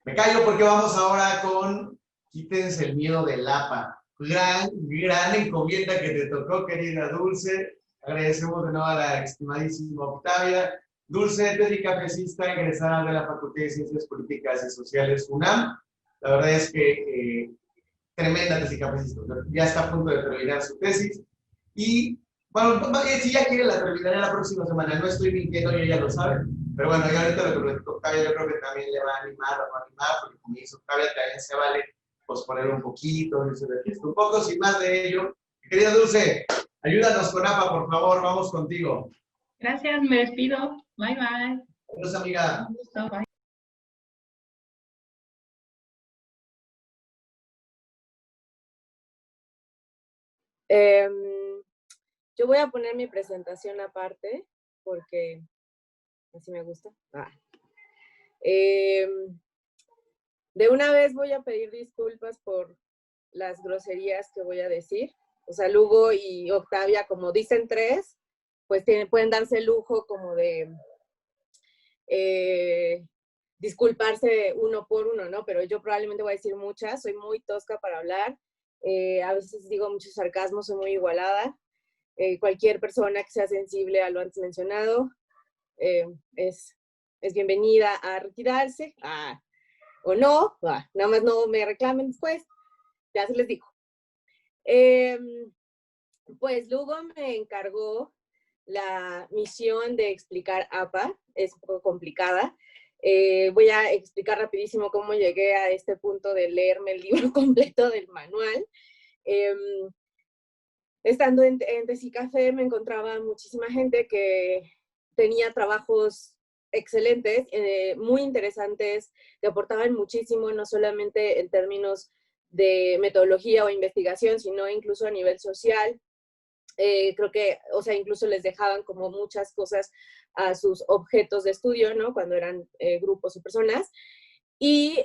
Me callo porque vamos ahora con Quítense el miedo del APA. Gran encomienda que te tocó, querida Dulce. Agradecemos de nuevo a la estimadísima Octavia. Dulce, cafecista, egresada de la Facultad de Ciencias Políticas y Sociales UNAM. La verdad es que tremenda cafecista. Ya está a punto de terminar su tesis. Y bueno, si ya quiere la terminaré la próxima semana. No estoy mintiendo, ella lo sabe. Pero bueno, yo ahorita lo que Octavia yo creo que también le va a animar, porque como dice Octavia, también se vale posponer un poquito, irse de fiesta un poco, sin más de ello. Querida Dulce, ayúdanos con APA, por favor, vamos contigo. Gracias, me despido. Bye, bye. Adiós, amiga. Un gusto, bye. Yo voy a poner mi presentación aparte, porque así me gusta. De una vez voy a pedir disculpas por las groserías que voy a decir. O sea, Lugo y Octavia, como dicen tres, pues pueden darse el lujo como de disculparse uno por uno, ¿no? Pero yo probablemente voy a decir muchas, soy muy tosca para hablar, a veces digo muchos sarcasmos, soy muy igualada. Cualquier persona que sea sensible a lo antes mencionado es bienvenida a retirarse, o no, nada más no me reclamen después, ya se les digo. Pues Lugo me encargó la misión de explicar APA, es un poco complicada. Voy a explicar rapidísimo cómo llegué a este punto de leerme el libro completo del manual. Estando en Tesicafé me encontraba muchísima gente que tenía trabajos excelentes, muy interesantes, que aportaban muchísimo, no solamente en términos de metodología o investigación, sino incluso a nivel social. Creo que, o sea, incluso les dejaban como muchas cosas a sus objetos de estudio, ¿no? Cuando eran grupos o personas. Y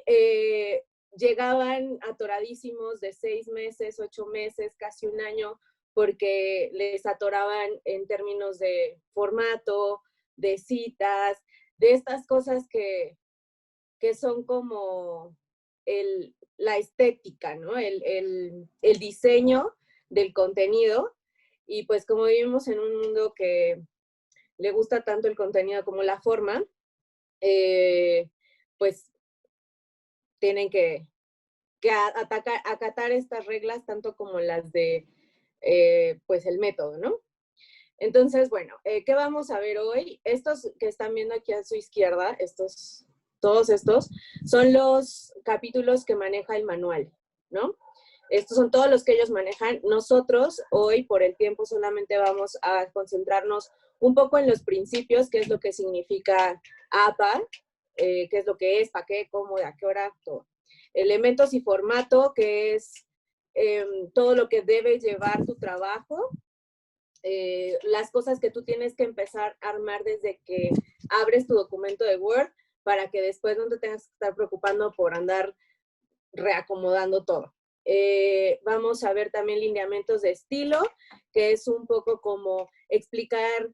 llegaban atoradísimos de 6 meses, 8 meses, casi un año, porque les atoraban en términos de formato, de citas, de estas cosas que son como la estética, ¿no? El diseño del contenido. Y pues como vivimos en un mundo que le gusta tanto el contenido como la forma, pues tienen que acatar estas reglas tanto como las de pues el método, ¿no? Entonces, bueno, ¿qué vamos a ver hoy? Estos que están viendo aquí a su izquierda, todos estos, son los capítulos que maneja el manual, ¿no? Estos son todos los que ellos manejan. Nosotros hoy, por el tiempo, solamente vamos a concentrarnos un poco en los principios, qué es lo que significa APA, qué es lo que es, para qué, cómo, a qué hora, todo. Elementos y formato, que es todo lo que debe llevar tu trabajo, las cosas que tú tienes que empezar a armar desde que abres tu documento de Word, para que después no te tengas que estar preocupando por andar reacomodando todo. Vamos a ver también lineamientos de estilo, que es un poco como explicar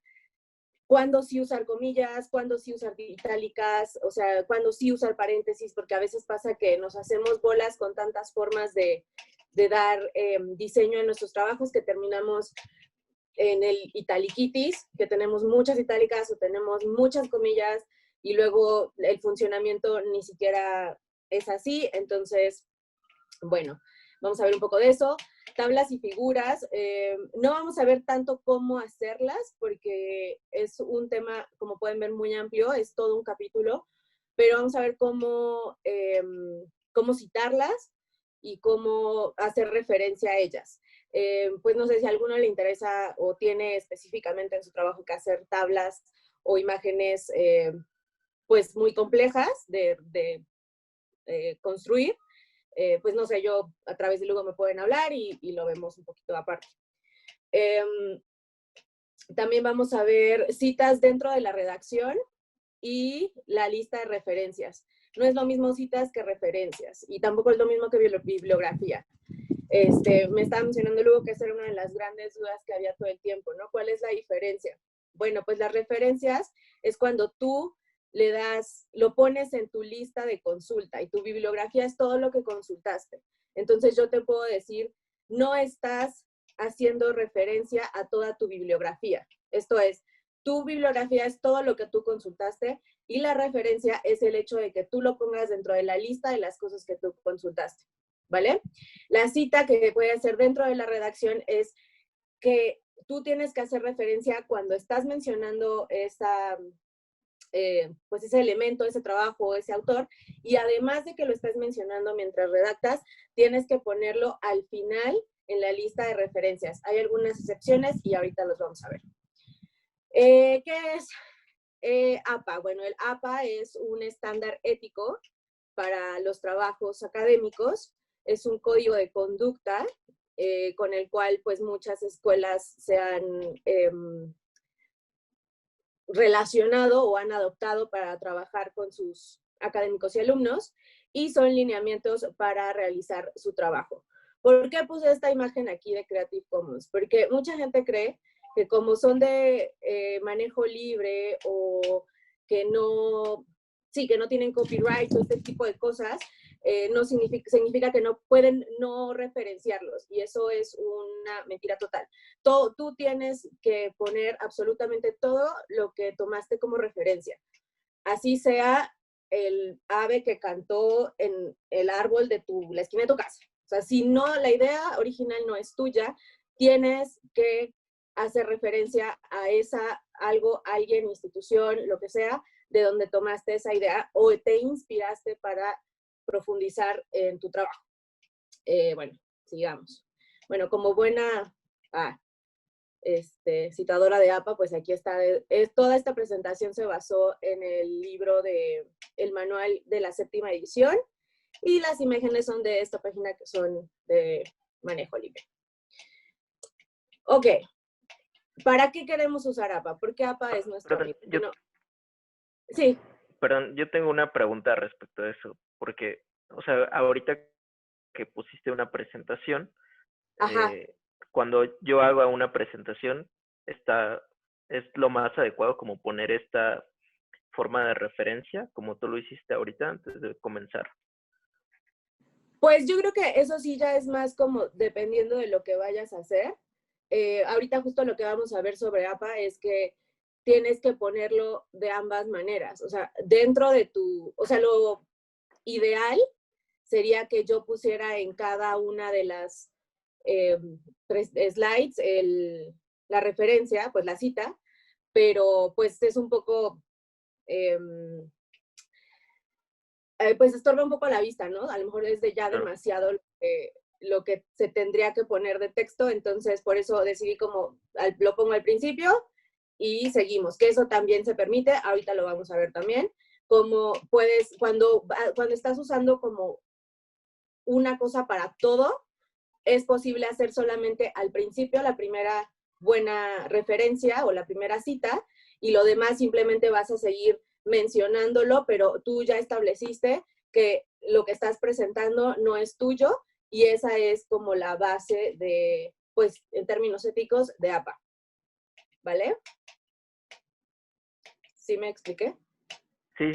cuándo sí usar comillas, cuándo sí usar itálicas, o sea, cuándo sí usar paréntesis, porque a veces pasa que nos hacemos bolas con tantas formas de dar diseño en nuestros trabajos que terminamos en el italiquitis, que tenemos muchas itálicas o tenemos muchas comillas y luego el funcionamiento ni siquiera es así. Entonces, bueno, vamos a ver un poco de eso. Tablas y figuras, no vamos a ver tanto cómo hacerlas, porque es un tema, como pueden ver, muy amplio, es todo un capítulo, pero vamos a ver cómo citarlas y cómo hacer referencia a ellas. Pues no sé si a alguno le interesa o tiene específicamente en su trabajo que hacer tablas o imágenes pues muy complejas de construir. Pues no sé, yo a través de Lugo me pueden hablar y lo vemos un poquito aparte. También vamos a ver citas dentro de la redacción y la lista de referencias. No es lo mismo citas que referencias, y tampoco es lo mismo que bibliografía. Me estaba mencionando Lugo que esa era una de las grandes dudas que había todo el tiempo, ¿no? ¿Cuál es la diferencia? Bueno, pues las referencias es cuando tú lo pones en tu lista de consulta y tu bibliografía es todo lo que consultaste. Entonces yo te puedo decir, no estás haciendo referencia a toda tu bibliografía. Esto es, tu bibliografía es todo lo que tú consultaste y la referencia es el hecho de que tú lo pongas dentro de la lista de las cosas que tú consultaste, ¿vale? La cita que puede hacer dentro de la redacción es que tú tienes que hacer referencia cuando estás mencionando pues ese elemento, ese trabajo, ese autor, y además de que lo estás mencionando mientras redactas, tienes que ponerlo al final en la lista de referencias. Hay algunas excepciones y ahorita los vamos a ver. ¿Qué es APA? Bueno, el APA es un estándar ético para los trabajos académicos. Es un código de conducta con el cual pues muchas escuelas se han relacionado o han adoptado para trabajar con sus académicos y alumnos, y son lineamientos para realizar su trabajo. ¿Por qué puse esta imagen aquí de Creative Commons? Porque mucha gente cree que como son de manejo libre o que no tienen copyright o este tipo de cosas, no significa que no pueden no referenciarlos, y eso es una mentira total. Tú tienes que poner absolutamente todo lo que tomaste como referencia, así sea el ave que cantó en el árbol de la esquina de tu casa. O sea, si no, la idea original no es tuya, tienes que hacer referencia a algo, alguien, institución, lo que sea, de donde tomaste esa idea o te inspiraste para profundizar en tu trabajo. Bueno, sigamos. Bueno, como buena citadora de APA, pues aquí está. Toda esta presentación se basó en el libro el manual de la 7ª edición, y las imágenes son de esta página que son de manejo libre. Ok. ¿Para qué queremos usar APA? Porque APA es nuestro amigo. Sí. Perdón, yo tengo una pregunta respecto a eso, porque, o sea, ahorita que pusiste una presentación, cuando yo hago una presentación, es lo más adecuado como poner esta forma de referencia, como tú lo hiciste ahorita antes de comenzar. Pues yo creo que eso sí ya es más como dependiendo de lo que vayas a hacer. Ahorita justo lo que vamos a ver sobre APA es que tienes que ponerlo de ambas maneras. O sea, dentro de lo ideal sería que yo pusiera en cada una de las 3 slides la referencia, pues la cita, pero pues es un poco, pues estorba un poco la vista, ¿no? A lo mejor es demasiado lo que se tendría que poner de texto, entonces por eso decidí lo pongo al principio y seguimos, que eso también se permite, ahorita lo vamos a ver también, como puedes, cuando estás usando como una cosa para todo, es posible hacer solamente al principio la primera buena referencia o la primera cita, y lo demás simplemente vas a seguir mencionándolo, pero tú ya estableciste que lo que estás presentando no es tuyo, y esa es como la base de, pues, en términos éticos, de APA. ¿Vale? ¿Sí me expliqué? Sí,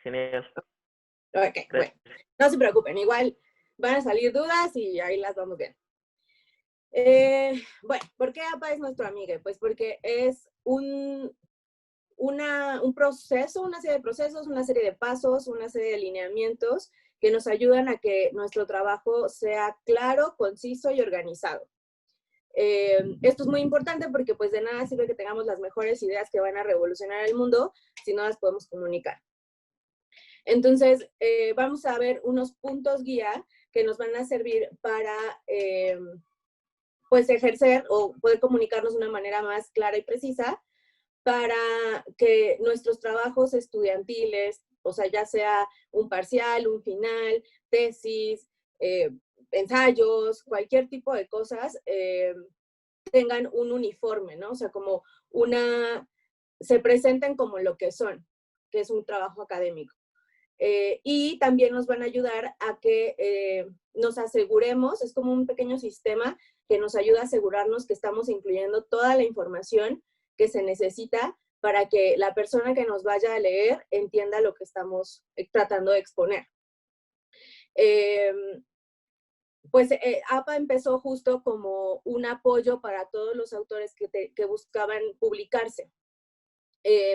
genial. Ok, bueno, no se preocupen, igual van a salir dudas y ahí las vamos viendo. Bueno, ¿por qué APA es nuestro amigo? Pues porque es un proceso, una serie de procesos, una serie de pasos, una serie de lineamientos que nos ayudan a que nuestro trabajo sea claro, conciso y organizado. Esto es muy importante porque pues de nada sirve que tengamos las mejores ideas que van a revolucionar el mundo si no las podemos comunicar. Entonces, vamos a ver unos puntos guía que nos van a servir para pues ejercer o poder comunicarnos de una manera más clara y precisa, para que nuestros trabajos estudiantiles, o sea, ya sea un parcial, un final, tesis, ensayos, cualquier tipo de cosas, tengan un uniforme, ¿no? O sea, se presenten como lo que son, que es un trabajo académico. Y también nos van a ayudar a que nos aseguremos, es como un pequeño sistema que nos ayuda a asegurarnos que estamos incluyendo toda la información que se necesita para que la persona que nos vaya a leer entienda lo que estamos tratando de exponer. APA empezó justo como un apoyo para todos los autores que buscaban publicarse.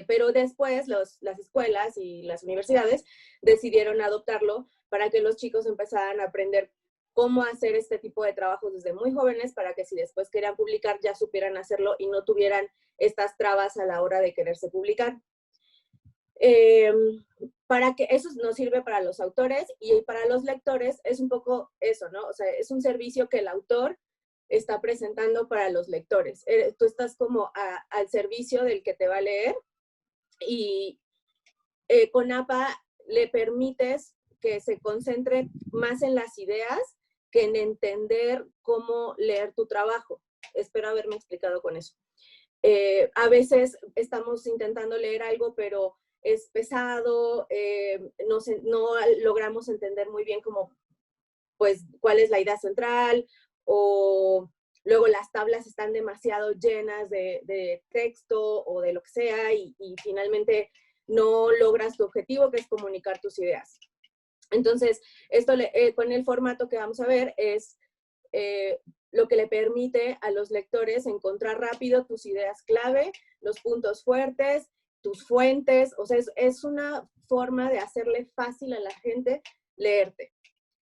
Pero después las escuelas y las universidades decidieron adoptarlo para que los chicos empezaran a aprender cómo hacer este tipo de trabajos desde muy jóvenes, para que si después querían publicar ya supieran hacerlo y no tuvieran estas trabas a la hora de quererse publicar. Para que eso nos sirve para los autores, y para los lectores es un poco eso, ¿no? O sea, es un servicio que el autor está presentando para los lectores. Tú estás como al servicio del que te va a leer, y con APA le permites que se concentre más en las ideas que en entender cómo leer tu trabajo. Espero haberme explicado con eso. A veces estamos intentando leer algo, pero es pesado, no logramos entender muy bien cómo, pues, cuál es la idea central, o luego las tablas están demasiado llenas de texto o de lo que sea, y finalmente no logras tu objetivo, que es comunicar tus ideas. Entonces, esto con el formato que vamos a ver es lo que le permite a los lectores encontrar rápido tus ideas clave, los puntos fuertes, tus fuentes. O sea, es una forma de hacerle fácil a la gente leerte.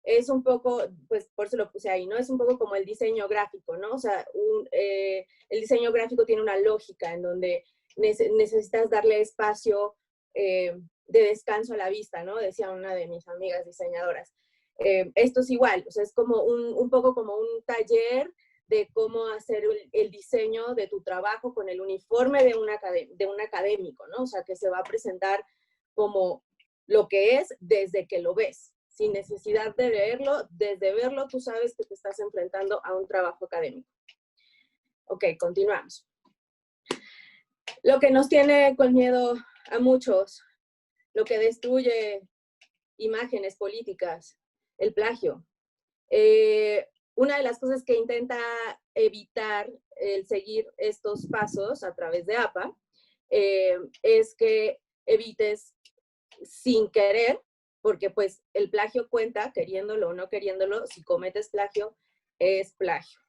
Es un poco, pues por eso lo puse ahí, ¿no? Es un poco como el diseño gráfico, ¿no? O sea, el diseño gráfico tiene una lógica en donde necesitas darle espacio de descanso a la vista, ¿no? Decía una de mis amigas diseñadoras. Esto es igual, o sea, es como un poco como un taller de cómo hacer el diseño de tu trabajo con el uniforme de un académico, ¿no? O sea, que se va a presentar como lo que es desde que lo ves, sin necesidad de leerlo. Desde verlo tú sabes que te estás enfrentando a un trabajo académico. Ok, continuamos. Lo que nos tiene con miedo a muchos, lo que destruye imágenes políticas, el plagio. Una de las cosas que intenta evitar el seguir estos pasos a través de APA es que evites sin querer, porque pues el plagio cuenta, queriéndolo o no queriéndolo. Si cometes plagio, es plagio.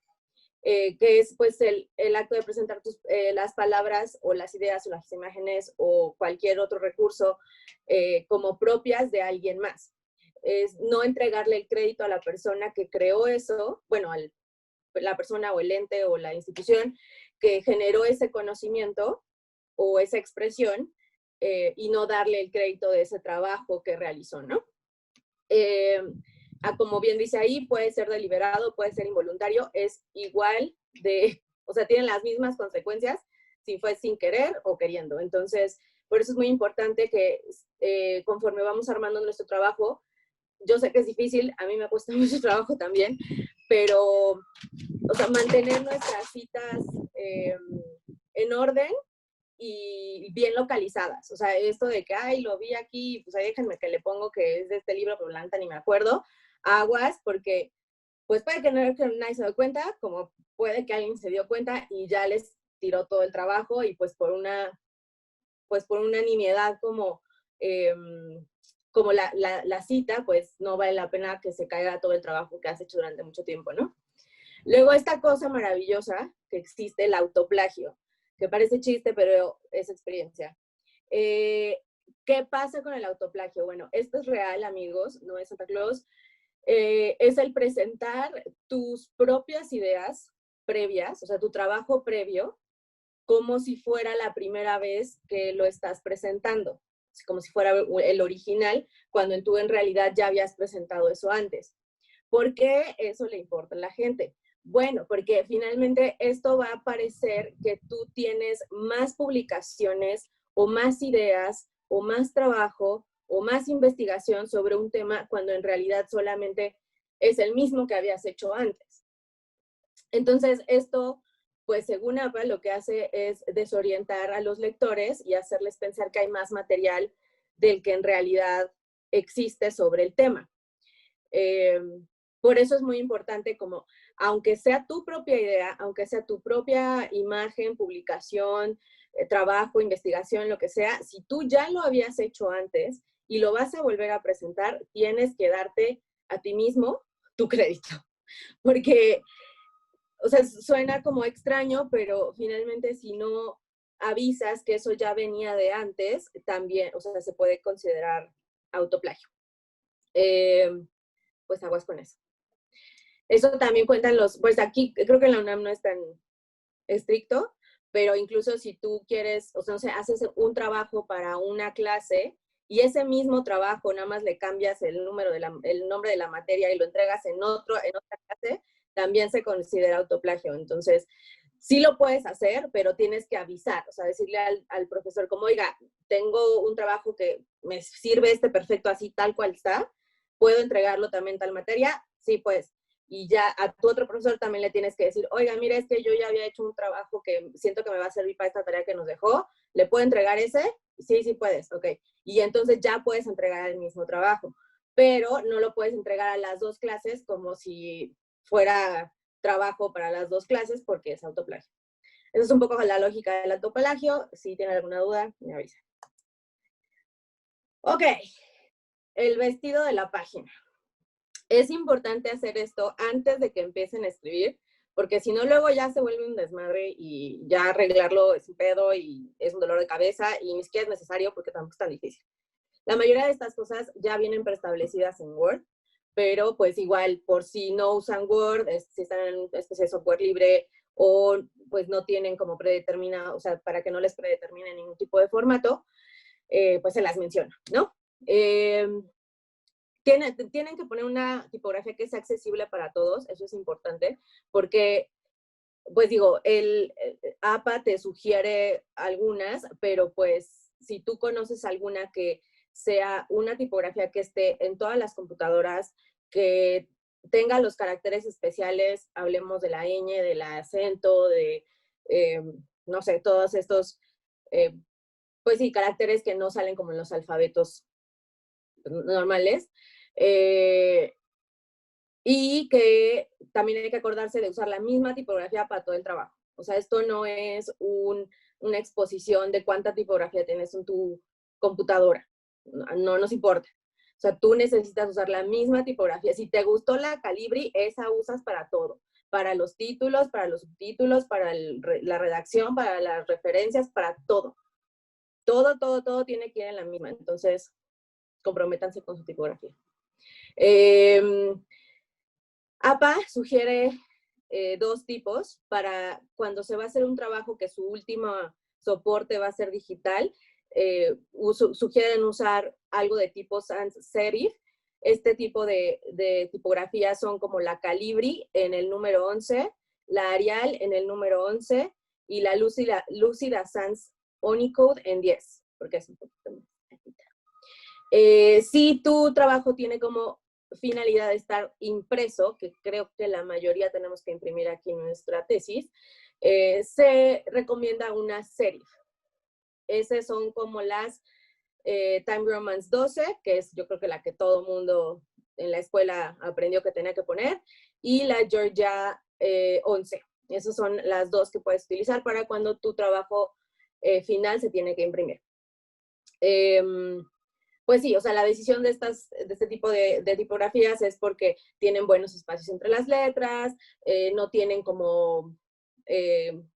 Que es pues el acto de presentar las palabras o las ideas o las imágenes o cualquier otro recurso como propias de alguien más. Es no entregarle el crédito a la persona que creó eso, bueno, la persona o el ente o la institución que generó ese conocimiento o esa expresión, y no darle el crédito de ese trabajo que realizó, ¿no? Como bien dice ahí, puede ser deliberado, puede ser involuntario, es igual o sea, tienen las mismas consecuencias si fue sin querer o queriendo. Entonces, por eso es muy importante que conforme vamos armando nuestro trabajo, yo sé que es difícil, a mí me cuesta mucho trabajo también, pero, o sea, mantener nuestras citas en orden y bien localizadas. O sea, esto de que, ay, lo vi aquí, pues ahí déjenme que le pongo que es de este libro, pero la neta ni me acuerdo. Aguas, porque pues puede que nadie se dio cuenta, como puede que alguien se dio cuenta y ya les tiró todo el trabajo, y pues por una nimiedad como la cita, pues no vale la pena que se caiga todo el trabajo que has hecho durante mucho tiempo, ¿no? Luego, esta cosa maravillosa que existe, el autoplagio, que parece chiste, pero es experiencia. ¿Qué pasa con el autoplagio? Bueno, esto es real, amigos, no es Santa Claus. Es el presentar tus propias ideas previas, o sea, tu trabajo previo, como si fuera la primera vez que lo estás presentando, como si fuera el original, cuando tú en realidad ya habías presentado eso antes. ¿Por qué eso le importa a la gente? Bueno, porque finalmente esto va a parecer que tú tienes más publicaciones o más ideas o más trabajo o más investigación sobre un tema, cuando en realidad solamente es el mismo que habías hecho antes. Entonces, esto, pues según APA, lo que hace es desorientar a los lectores y hacerles pensar que hay más material del que en realidad existe sobre el tema. Por eso es muy importante, como, aunque sea tu propia idea, aunque sea tu propia imagen, publicación, trabajo, investigación, lo que sea, si tú ya lo habías hecho antes y lo vas a volver a presentar, tienes que darte a ti mismo tu crédito. Porque, o sea, suena como extraño, pero finalmente si no avisas que eso ya venía de antes, también, o sea, se puede considerar autoplagio. Pues aguas con eso. Eso también cuentan pues aquí creo que en la UNAM no es tan estricto, pero incluso si tú quieres, o sea, no sé, haces un trabajo para una clase y ese mismo trabajo nada más le cambias el nombre de la materia y lo entregas en otra clase, también se considera autoplagio. Entonces, sí lo puedes hacer, pero tienes que avisar, o sea, decirle al profesor como, oiga, tengo un trabajo que me sirve perfecto así, tal cual está, ¿puedo entregarlo también tal materia? Sí, pues. Y ya a tu otro profesor también le tienes que decir, oiga, mire, es que yo ya había hecho un trabajo que siento que me va a servir para esta tarea que nos dejó, ¿le puedo entregar ese? Sí, sí puedes, ok. Y entonces ya puedes entregar el mismo trabajo, pero no lo puedes entregar a las dos clases como si fuera trabajo para las dos clases porque es autoplagio. Esa es un poco la lógica del autoplagio. Si tienen alguna duda, me avisan. Ok, el vestido de la página. Es importante hacer esto antes de que empiecen a escribir, porque si no, luego ya se vuelve un desmadre y ya arreglarlo es un pedo y es un dolor de cabeza y ni siquiera es necesario porque tampoco es tan difícil. La mayoría de estas cosas ya vienen preestablecidas en Word, pero pues igual, por si no usan Word, si están en una especie de software libre o pues no tienen como predeterminado, o sea, para que no les predetermine ningún tipo de formato, pues se las menciona, ¿no? Tienen que poner una tipografía que sea accesible para todos, eso es importante, porque, pues digo, el APA te sugiere algunas, pero pues si tú conoces alguna que sea una tipografía que esté en todas las computadoras, que tenga los caracteres especiales, hablemos de la ñ, del acento, de, no sé, todos estos, pues sí, caracteres que no salen como en los alfabetos normales, y que también hay que acordarse de usar la misma tipografía para todo el trabajo. O sea, esto no es una exposición de cuánta tipografía tienes en tu computadora. No nos importa. O sea, tú necesitas usar la misma tipografía. Si te gustó la Calibri, esa usas para todo. Para los títulos, para los subtítulos, para la redacción, para las referencias, para todo. Todo tiene que ir en la misma. Entonces, comprométanse con su tipografía. APA sugiere dos tipos para cuando se va a hacer un trabajo que su último soporte va a ser digital. Sugieren usar algo de tipo sans serif. Este tipo de tipografías son como la Calibri en el número 11, la Arial en el número 11 y la Lucida Sans Unicode en 10, porque es un poquito más bajita. Si tu trabajo tiene como finalidad de estar impreso, que creo que la mayoría tenemos que imprimir aquí en nuestra tesis, se recomienda una serif. Esas son como las Time Romance 12, que es yo creo que la que todo mundo en la escuela aprendió que tenía que poner, y la Georgia 11. Esas son las dos que puedes utilizar para cuando tu trabajo final se tiene que imprimir. Pues sí, o sea, la decisión de este tipo de tipografías es porque tienen buenos espacios entre las letras, no tienen como,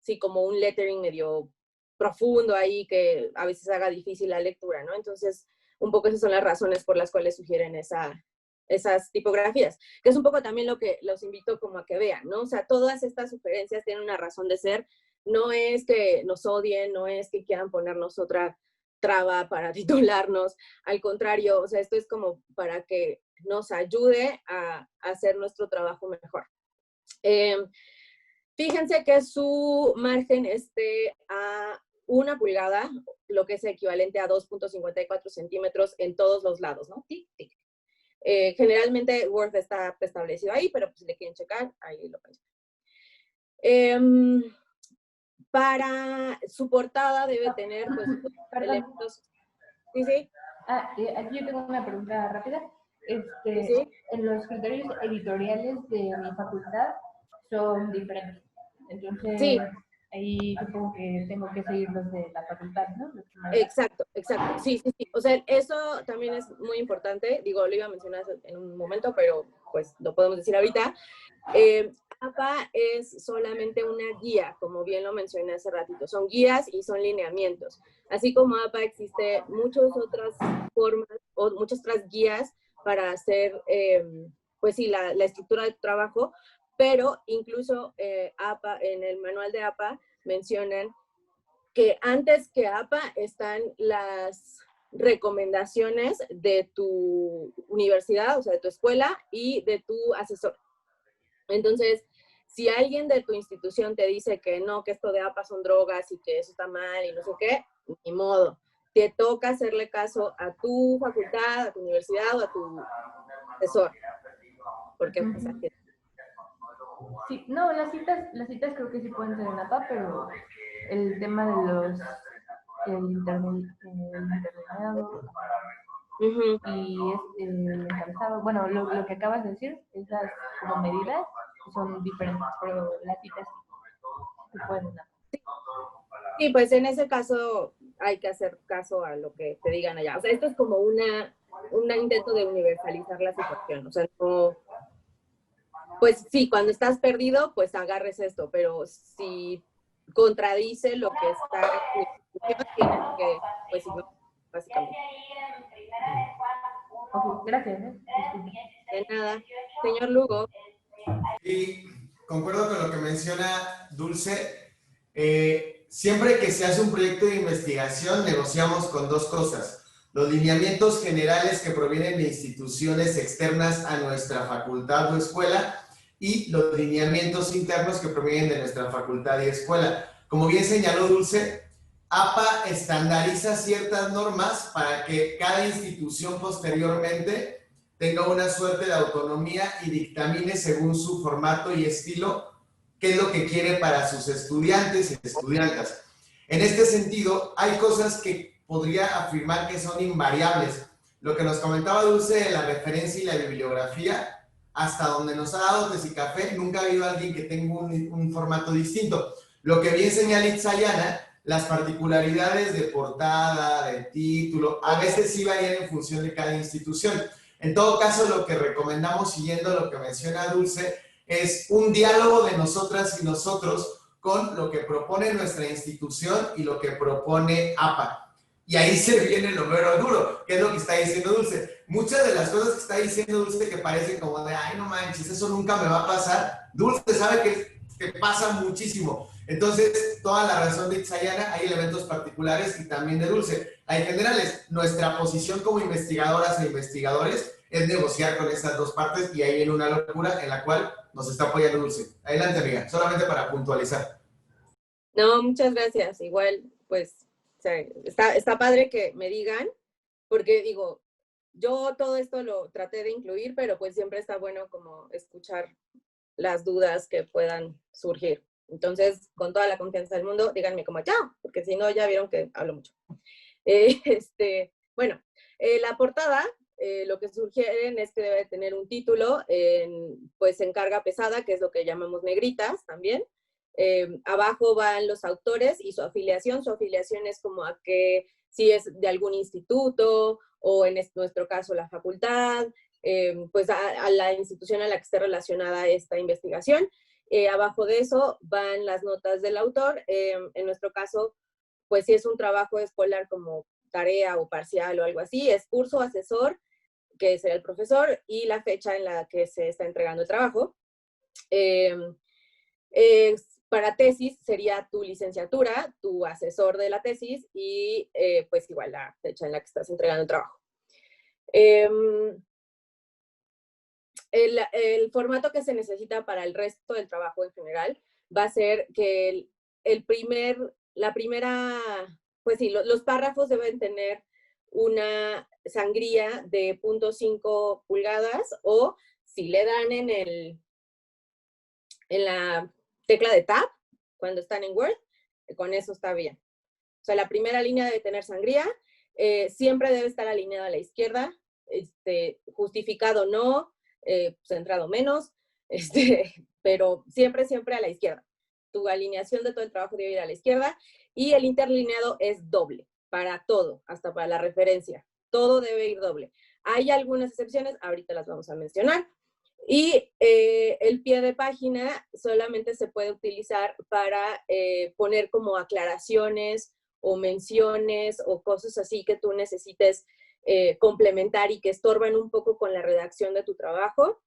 sí, como un lettering medio profundo ahí que a veces haga difícil la lectura, ¿no? Entonces, un poco esas son las razones por las cuales sugieren esas tipografías, que es un poco también lo que los invito como a que vean, ¿no? O sea, todas estas sugerencias tienen una razón de ser, no es que nos odien, no es que quieran ponernos otra traba para titularnos, al contrario, o sea, esto es como para que nos ayude a hacer nuestro trabajo mejor. Fíjense que su margen esté a 1 pulgada, lo que es equivalente a 2.54 centímetros en todos los lados, ¿no? Tic, tic. Generalmente Word está establecido ahí, pero pues, si le quieren checar, ahí lo pueden checar. Para su portada debe tener pues elementos. ¿Sí, sí? Aquí yo tengo una pregunta rápida. ¿Sí? En los criterios editoriales de mi facultad son diferentes. Entonces, Sí. ahí supongo que tengo que seguir los de la facultad, ¿no? Exacto, exacto. Sí, sí, sí. O sea, eso también es muy importante. Digo, lo iba a mencionar en un momento, pero pues lo podemos decir ahorita. APA es solamente una guía, como bien lo mencioné hace ratito. Son guías y son lineamientos. Así como APA existe muchas otras formas o muchas otras guías para hacer, pues sí, la estructura de tu trabajo, pero incluso APA, en el manual de APA mencionan que antes que APA están las recomendaciones de tu universidad, o sea, de tu escuela y de tu asesor. Entonces, si alguien de tu institución te dice que no, que esto de APA son drogas y que eso está mal y no sé qué, ni modo. Te toca hacerle caso a tu facultad, a tu universidad o a tu asesor. Porque pues así es. Sí, no, las citas creo que sí pueden ser en APA, pero el tema de los el intermediado y el encabezado, bueno, lo que acabas de decir, esas como medidas son diferentes, pero las citas sí pueden dar. Sí, pues en ese caso hay que hacer caso a lo que te digan allá. O sea, esto es como un intento de universalizar la situación. O sea, no, pues sí, cuando estás perdido, pues agarres esto, pero si contradice lo que está en la institución, tienes que, pues ignorar, básicamente. Ok, gracias. De nada. Señor Lugo. Y concuerdo con lo que menciona Dulce. Siempre que se hace un proyecto de investigación, negociamos con dos cosas. Los lineamientos generales que provienen de instituciones externas a nuestra facultad o escuela y los lineamientos internos que provienen de nuestra facultad y escuela. Como bien señaló Dulce, APA estandariza ciertas normas para que cada institución posteriormente tenga una suerte de autonomía y dictamine según su formato y estilo qué es lo que quiere para sus estudiantes y estudiantas. En este sentido, hay cosas que podría afirmar que son invariables. Lo que nos comentaba Dulce de la referencia y la bibliografía, hasta donde nos ha dado Tesicafé, nunca ha habido alguien que tenga un formato distinto. Lo que bien señala Itzayana, las particularidades de portada, de título, a veces sí varían en función de cada institución. En todo caso, lo que recomendamos, siguiendo lo que menciona Dulce, es un diálogo de nosotras y nosotros con lo que propone nuestra institución y lo que propone APA. Y ahí se viene lo mero duro, que es lo que está diciendo Dulce. Muchas de las cosas que está diciendo Dulce que parecen como de, ay, no manches, eso nunca me va a pasar. Dulce sabe que pasa muchísimo. Entonces, toda la razón de Itzayana, hay elementos particulares y también de Dulce. Hay generales, nuestra posición como investigadoras e investigadores es negociar con estas dos partes y ahí viene una locura en la cual nos está apoyando Dulce. Adelante, amiga, solamente para puntualizar. No, muchas gracias. Igual, pues, o sea, está padre que me digan, porque digo, yo todo esto lo traté de incluir, pero pues siempre está bueno como escuchar las dudas que puedan surgir. Entonces, con toda la confianza del mundo, díganme como ya, porque si no, ya vieron que hablo mucho. Bueno, la portada, lo que sugieren es que debe tener un título, pues en carga pesada, que es lo que llamamos negritas también. Abajo van los autores y su afiliación. Su afiliación es como a que si es de algún instituto o en nuestro caso la facultad, pues a la institución a la que esté relacionada esta investigación. Abajo de eso van las notas del autor. En nuestro caso, pues si es un trabajo escolar como tarea o parcial o algo así, es curso, asesor, que será el profesor, y la fecha en la que se está entregando el trabajo. Para tesis sería tu licenciatura, tu asesor de la tesis y pues igual la fecha en la que estás entregando el trabajo. El formato que se necesita para el resto del trabajo en general va a ser que la primera, pues sí, los párrafos deben tener una sangría de 0.5 pulgadas o si le dan en la tecla de Tab, cuando están en Word, con eso está bien. O sea, la primera línea debe tener sangría, siempre debe estar alineada a la izquierda, justificado no, centrado menos, pero siempre a la izquierda. tu alineación de todo el trabajo debe ir a la izquierda, y el interlineado es doble, para todo, hasta para la referencia. Todo debe ir doble. Hay algunas excepciones, ahorita las vamos a mencionar. Y el pie de página solamente se puede utilizar para poner como aclaraciones o menciones o cosas así que tú necesites complementar y que estorban un poco con la redacción de tu trabajo.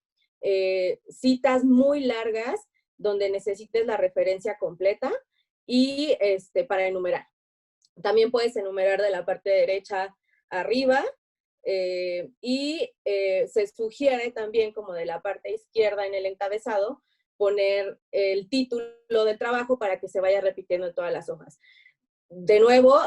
Citas muy largas donde necesites la referencia completa y para enumerar. También puedes enumerar de la parte derecha arriba, y se sugiere también, como de la parte izquierda en el encabezado, poner el título del trabajo para que se vaya repitiendo en todas las hojas. De nuevo,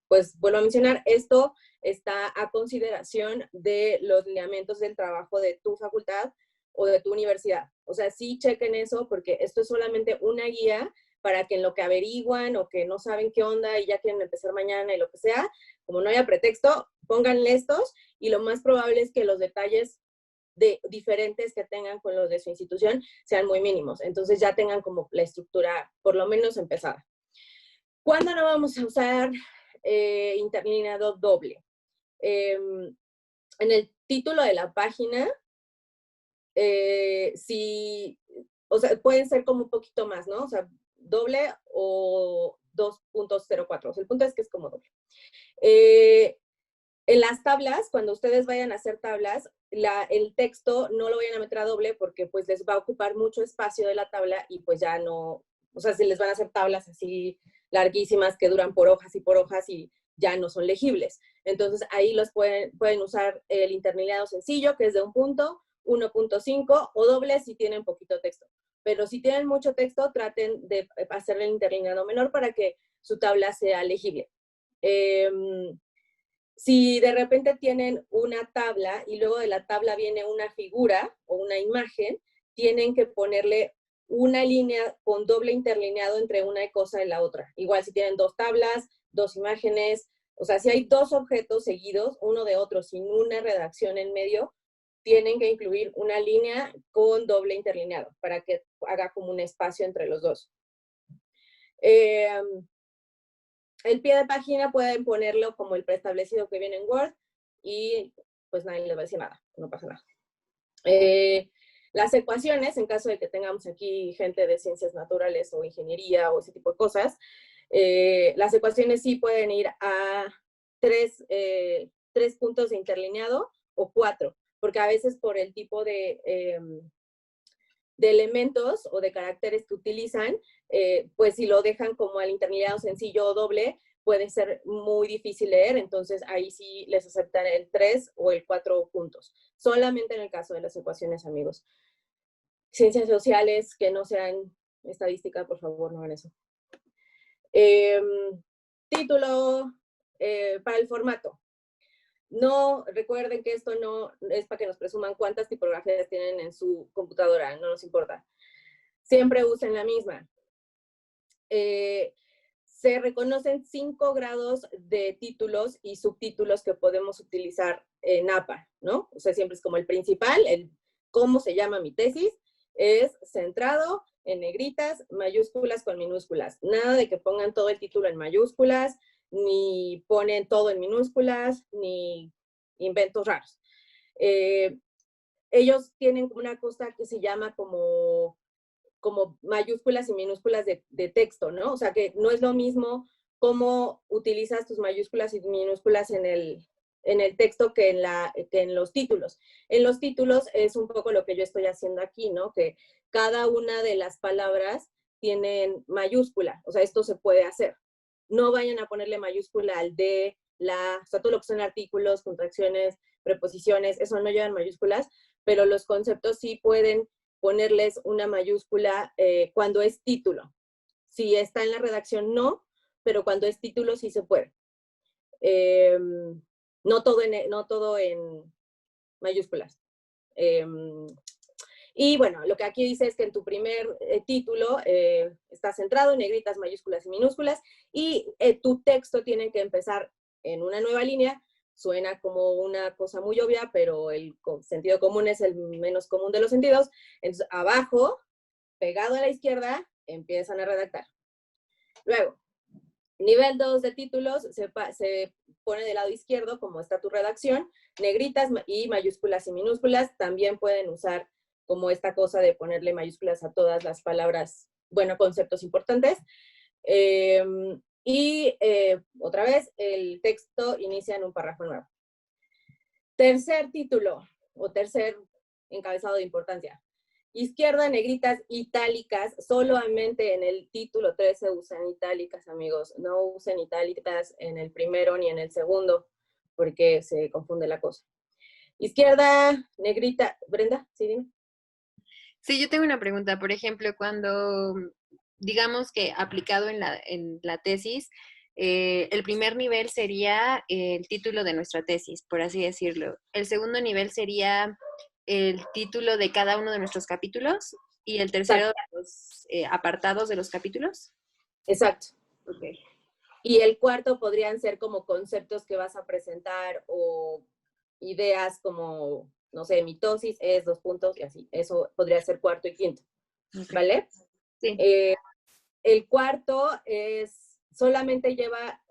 pues vuelvo a mencionar, esto está a consideración de los lineamientos del trabajo de tu facultad o de tu universidad. O sea, sí chequen eso, porque esto es solamente una guía para que en lo que averiguan o que no saben qué onda y ya quieren empezar mañana y lo que sea, como no haya pretexto, pónganle estos, y lo más probable es que los detalles diferentes que tengan con los de su institución sean muy mínimos. Entonces ya tengan como la estructura por lo menos empezada. ¿Cuándo no vamos a usar interlineado doble? En el título de la página, o sea, pueden ser como un poquito más, ¿no? O sea, doble o 2.04. O sea, el punto es que es como doble. En las tablas, cuando ustedes vayan a hacer tablas, el texto no lo vayan a meter a doble porque pues les va a ocupar mucho espacio de la tabla y pues ya no, o sea, si les van a hacer tablas así larguísimas que duran por hojas y ya no son legibles. Entonces ahí los pueden usar el interlineado sencillo, que es de un punto, 1.5 o doble si tienen poquito texto. Pero si tienen mucho texto, traten de hacerle el interlineado menor para que su tabla sea legible. Si de repente tienen una tabla y luego de la tabla viene una figura o una imagen, tienen que ponerle una línea con doble interlineado entre una cosa y la otra. Igual si tienen dos tablas, dos imágenes, o sea, si hay dos objetos seguidos, uno de otro, sin una redacción en medio, tienen que incluir una línea con doble interlineado para que haga como un espacio entre los dos. El pie de página pueden ponerlo como el preestablecido que viene en Word y pues nadie les va a decir nada, no pasa nada. Las ecuaciones, en caso de que tengamos aquí gente de ciencias naturales o ingeniería o ese tipo de cosas, las ecuaciones sí pueden ir a 3 puntos de interlineado o 4, porque a veces por el tipo de elementos o de caracteres que utilizan, pues si lo dejan como al interlineado sencillo o doble, puede ser muy difícil leer, entonces ahí sí les aceptan el 3 o el 4 puntos. Solamente en el caso de las ecuaciones, amigos. Ciencias sociales que no sean estadística, por favor, no hagan eso. Título para el formato. No, recuerden que esto no es para que nos presuman cuántas tipografías tienen en su computadora, no nos importa. Siempre usen la misma. Se reconocen 5 grados de títulos y subtítulos que podemos utilizar en APA, ¿no? O sea, siempre es como el principal, el cómo se llama mi tesis, es centrado, en negritas, mayúsculas con minúsculas. Nada de que pongan todo el título en mayúsculas, ni ponen todo en minúsculas, ni inventos raros. Ellos tienen una cosa que se llama como mayúsculas y minúsculas de texto, ¿no? O sea, que no es lo mismo cómo utilizas tus mayúsculas y minúsculas en el texto que en los títulos. En los títulos es un poco lo que yo estoy haciendo aquí, ¿no? Que cada una de las palabras tienen mayúscula, o sea, esto se puede hacer. No vayan a ponerle mayúscula al de, la, o sea, todo lo que son artículos, contracciones, preposiciones, eso no llevan mayúsculas, pero los conceptos sí pueden ponerles una mayúscula cuando es título. Si está en la redacción, no, pero cuando es título sí se puede. No todo en mayúsculas. Y bueno, lo que aquí dice es que en tu primer título está centrado en negritas, mayúsculas y minúsculas, y tu texto tiene que empezar en una nueva línea. Suena como una cosa muy obvia, pero el sentido común es el menos común de los sentidos. Entonces, abajo, pegado a la izquierda, empiezan a redactar. Luego, nivel 2 de títulos se pone del lado izquierdo, como está tu redacción. Negritas y mayúsculas y minúsculas también pueden usar como esta cosa de ponerle mayúsculas a todas las palabras, bueno, conceptos importantes. Otra vez, el texto inicia en un párrafo nuevo. Tercer título, o tercer encabezado de importancia. Izquierda, negritas, itálicas, solamente en el título 3 se usan itálicas, amigos. No usen itálicas en el primero ni en el segundo, porque se confunde la cosa. Izquierda, negrita, Brenda, ¿sí? Dime. Sí, yo tengo una pregunta. Por ejemplo, cuando, digamos que aplicado en la tesis, el primer nivel sería el título de nuestra tesis, por así decirlo. El segundo nivel sería el título de cada uno de nuestros capítulos y el tercero los apartados de los capítulos. Exacto. Okay. Y el cuarto podrían ser como conceptos que vas a presentar o ideas como, no sé, mitosis, es 2 puntos y así. Eso podría ser cuarto y quinto. Okay. ¿Vale? Sí. El cuarto es, solamente lleva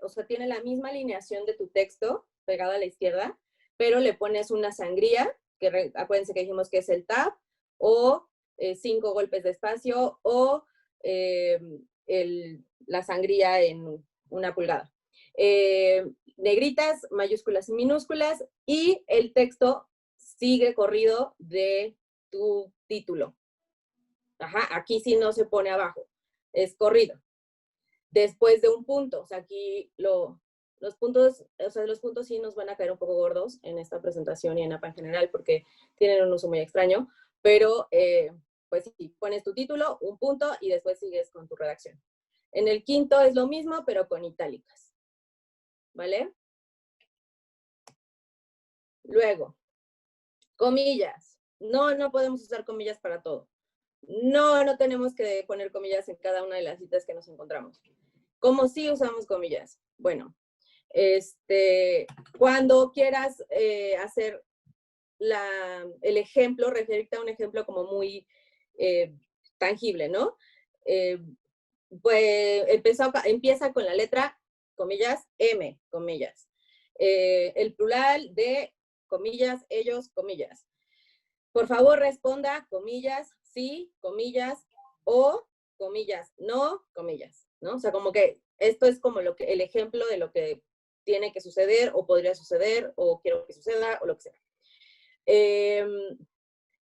o sea, tiene la misma alineación de tu texto, pegado a la izquierda, pero le pones una sangría, que acuérdense que dijimos que es el tab, o 5 golpes de espacio, o la sangría en 1 pulgada. Negritas, mayúsculas y minúsculas, y el texto sigue corrido de tu título. Ajá, aquí sí no se pone abajo, es corrido. Después de un punto, o sea, aquí los puntos sí nos van a caer un poco gordos en esta presentación y en APA en general porque tienen un uso muy extraño, pero pues sí, pones tu título, un punto y después sigues con tu redacción. En el quinto es lo mismo, pero con itálicas. ¿Vale? Luego, comillas. No podemos usar comillas para todo. No tenemos que poner comillas en cada una de las citas que nos encontramos. ¿Cómo sí usamos comillas? Bueno, cuando quieras hacer el ejemplo, referirte a un ejemplo como muy tangible, ¿no? Pues empieza con la letra, comillas, M, comillas. El plural de, comillas, ellos, comillas. Por favor, responda, comillas, sí, comillas, o, comillas, no, comillas, ¿no? O sea, como que esto es como el ejemplo de lo que tiene que suceder, o podría suceder, o quiero que suceda, o lo que sea.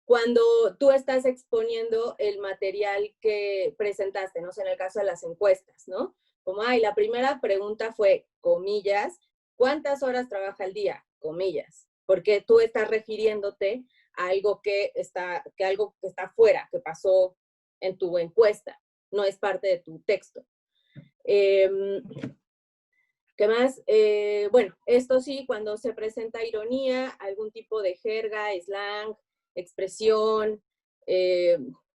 Cuando tú estás exponiendo el material que presentaste, no sé, en el caso de las encuestas, ¿no? Como, la primera pregunta fue, comillas, ¿cuántas horas trabaja al día? Comillas, porque tú estás refiriéndote a algo que está fuera, que pasó en tu encuesta, no es parte de tu texto. ¿Qué más? Bueno, esto sí, cuando se presenta ironía, algún tipo de jerga, slang, expresión,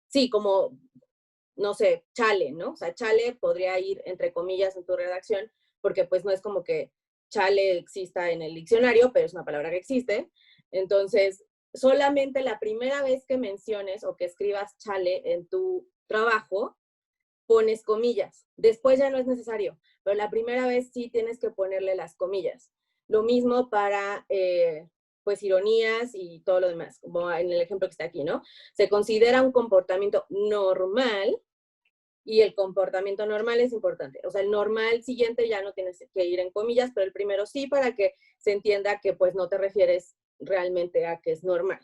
sí, como, no sé, chale, ¿no? O sea, chale podría ir entre comillas en tu redacción, porque pues no es como que chale exista en el diccionario, pero es una palabra que existe. Entonces, solamente la primera vez que menciones o que escribas chale en tu trabajo, pones comillas. Después ya no es necesario, pero la primera vez sí tienes que ponerle las comillas. Lo mismo para, pues, ironías y todo lo demás, como en el ejemplo que está aquí, ¿no? Se considera un comportamiento normal y el comportamiento normal es importante. O sea, el normal siguiente ya no tienes que ir en comillas, pero el primero sí, para que se entienda que pues no te refieres realmente a que es normal.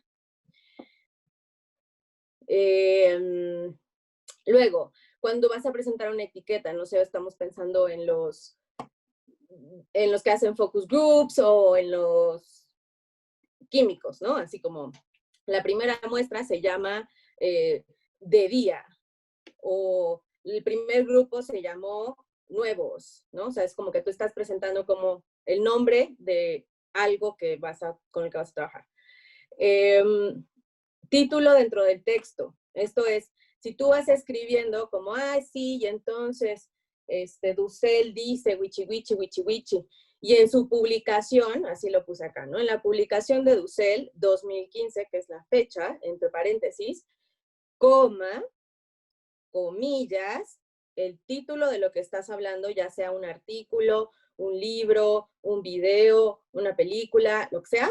Luego, cuando vas a presentar una etiqueta, no sé, estamos pensando en los que hacen focus groups o en los químicos, ¿no? Así como la primera muestra se llama de día, o el primer grupo se llamó nuevos, ¿no? O sea, es como que tú estás presentando como el nombre de algo con el que vas a trabajar. Título dentro del texto. Esto es, si tú vas escribiendo como, sí, y entonces, Dussel dice, wichi, wichi, wichi, wichi, y en su publicación, así lo puse acá, ¿no? En la publicación de Dussel, 2015, que es la fecha, entre paréntesis, coma, comillas, el título de lo que estás hablando, ya sea un artículo, un libro, un video, una película, lo que sea,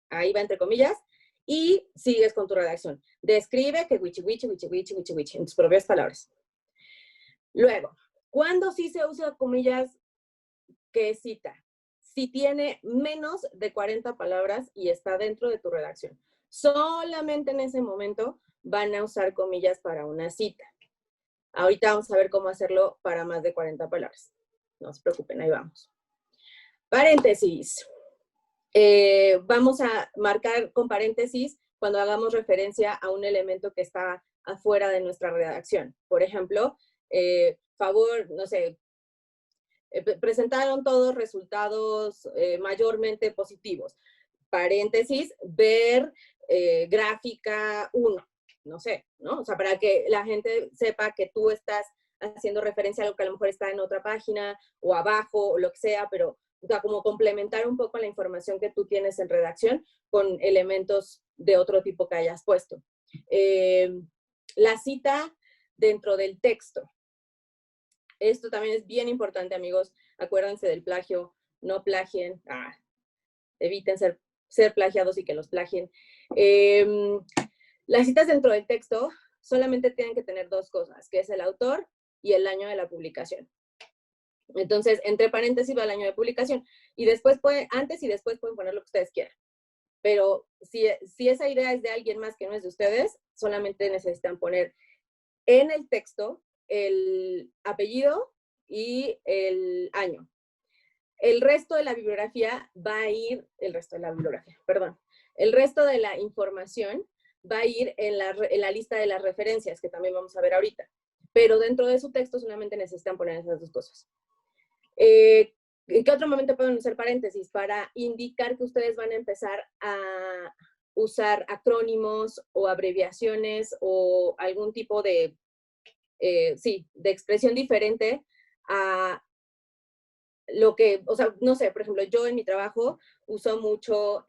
ahí va entre comillas, y sigues con tu redacción. Describe que wichi, wichi, wichi, wichi, wichi, wichi, en tus propias palabras. Luego, ¿cuándo sí se usa comillas que cita? Si tiene menos de 40 palabras y está dentro de tu redacción. Solamente en ese momento van a usar comillas para una cita. Ahorita vamos a ver cómo hacerlo para más de 40 palabras. No se preocupen, ahí vamos. Paréntesis. Vamos a marcar con paréntesis cuando hagamos referencia a un elemento que está afuera de nuestra redacción. Por ejemplo, favor, no sé, presentaron todos resultados mayormente positivos. Paréntesis, ver gráfica 1, no sé, ¿no? O sea, para que la gente sepa que tú estás haciendo referencia a algo que a lo mejor está en otra página o abajo o lo que sea, pero o sea, como complementar un poco la información que tú tienes en redacción con elementos de otro tipo que hayas puesto. La cita dentro del texto. Esto también es bien importante, amigos. Acuérdense del plagio, no plagien. Eviten ser plagiados y que los plagien. Las citas dentro del texto solamente tienen que tener dos cosas, que es el autor y el año de la publicación. Entonces, entre paréntesis va el año de publicación. Y después antes y después pueden poner lo que ustedes quieran. Pero si esa idea es de alguien más que no es de ustedes, solamente necesitan poner en el texto el apellido y el año. El resto de la bibliografía va a ir, el resto de la información va a ir en la lista de las referencias, que también vamos a ver ahorita. Pero dentro de su texto solamente necesitan poner esas dos cosas. ¿En qué otro momento pueden usar paréntesis? Para indicar que ustedes van a empezar a usar acrónimos o abreviaciones o algún tipo de expresión diferente a lo que, o sea, no sé, por ejemplo, yo en mi trabajo uso mucho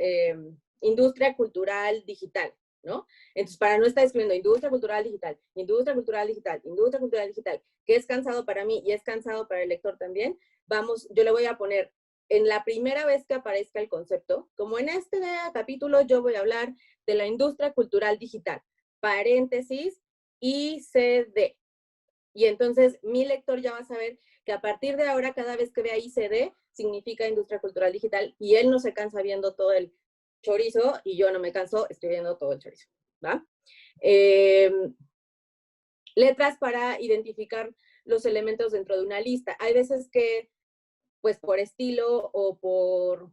industria cultural digital, ¿no? Entonces, para no estar escribiendo industria cultural digital, industria cultural digital, industria cultural digital, que es cansado para mí y es cansado para el lector también, yo le voy a poner en la primera vez que aparezca el concepto, como en este capítulo yo voy a hablar de la industria cultural digital, paréntesis, ICD. Y entonces mi lector ya va a saber que a partir de ahora, cada vez que vea ICD, significa industria cultural digital, y él no se cansa viendo todo el chorizo, y yo no me canso escribiendo todo el chorizo, ¿va? Letras para identificar los elementos dentro de una lista. Hay veces que, pues por estilo o por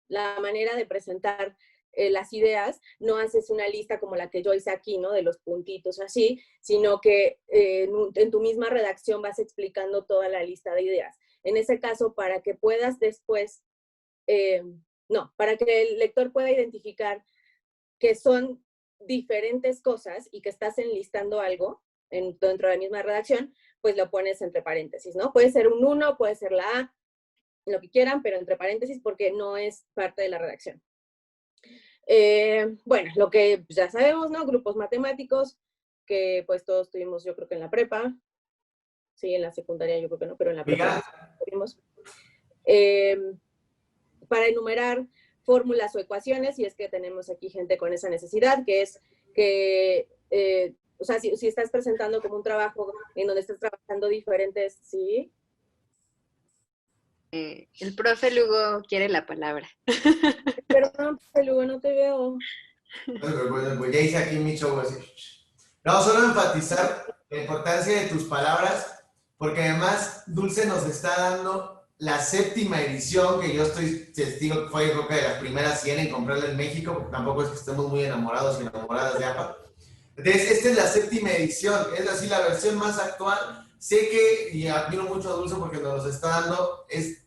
la manera de presentar las ideas, no haces una lista como la que yo hice aquí, ¿no? De los puntitos así, sino que en tu misma redacción vas explicando toda la lista de ideas. En ese caso, para que puedas después, para que el lector pueda identificar que son diferentes cosas y que estás enlistando algo dentro de la misma redacción, pues lo pones entre paréntesis, ¿no? Puede ser un 1, puede ser la A, lo que quieran, pero entre paréntesis porque no es parte de la redacción. Bueno, lo que ya sabemos, ¿no? Grupos matemáticos, que pues todos tuvimos, yo creo que en la prepa. Sí, en la secundaria yo creo que no, pero en la prepa tuvimos. Para enumerar fórmulas o ecuaciones, si es que tenemos aquí gente con esa necesidad, que es que, o sea, si estás presentando como un trabajo en donde estás trabajando diferentes, ¿sí? El profe Lugo quiere la palabra. Perdón, profe Lugo, no te veo. Pues ya hice aquí mi show así. No, solo enfatizar la importancia de tus palabras, porque además Dulce nos está dando la 7ª edición, que yo estoy testigo que fue, yo creo que de las primeras 100 en comprarla en México, porque tampoco es que estemos muy enamorados y enamoradas de APA. Entonces, esta es la 7ª edición, es así la versión más actual. Sé que, y admiro mucho a Dulce porque nos está dando, es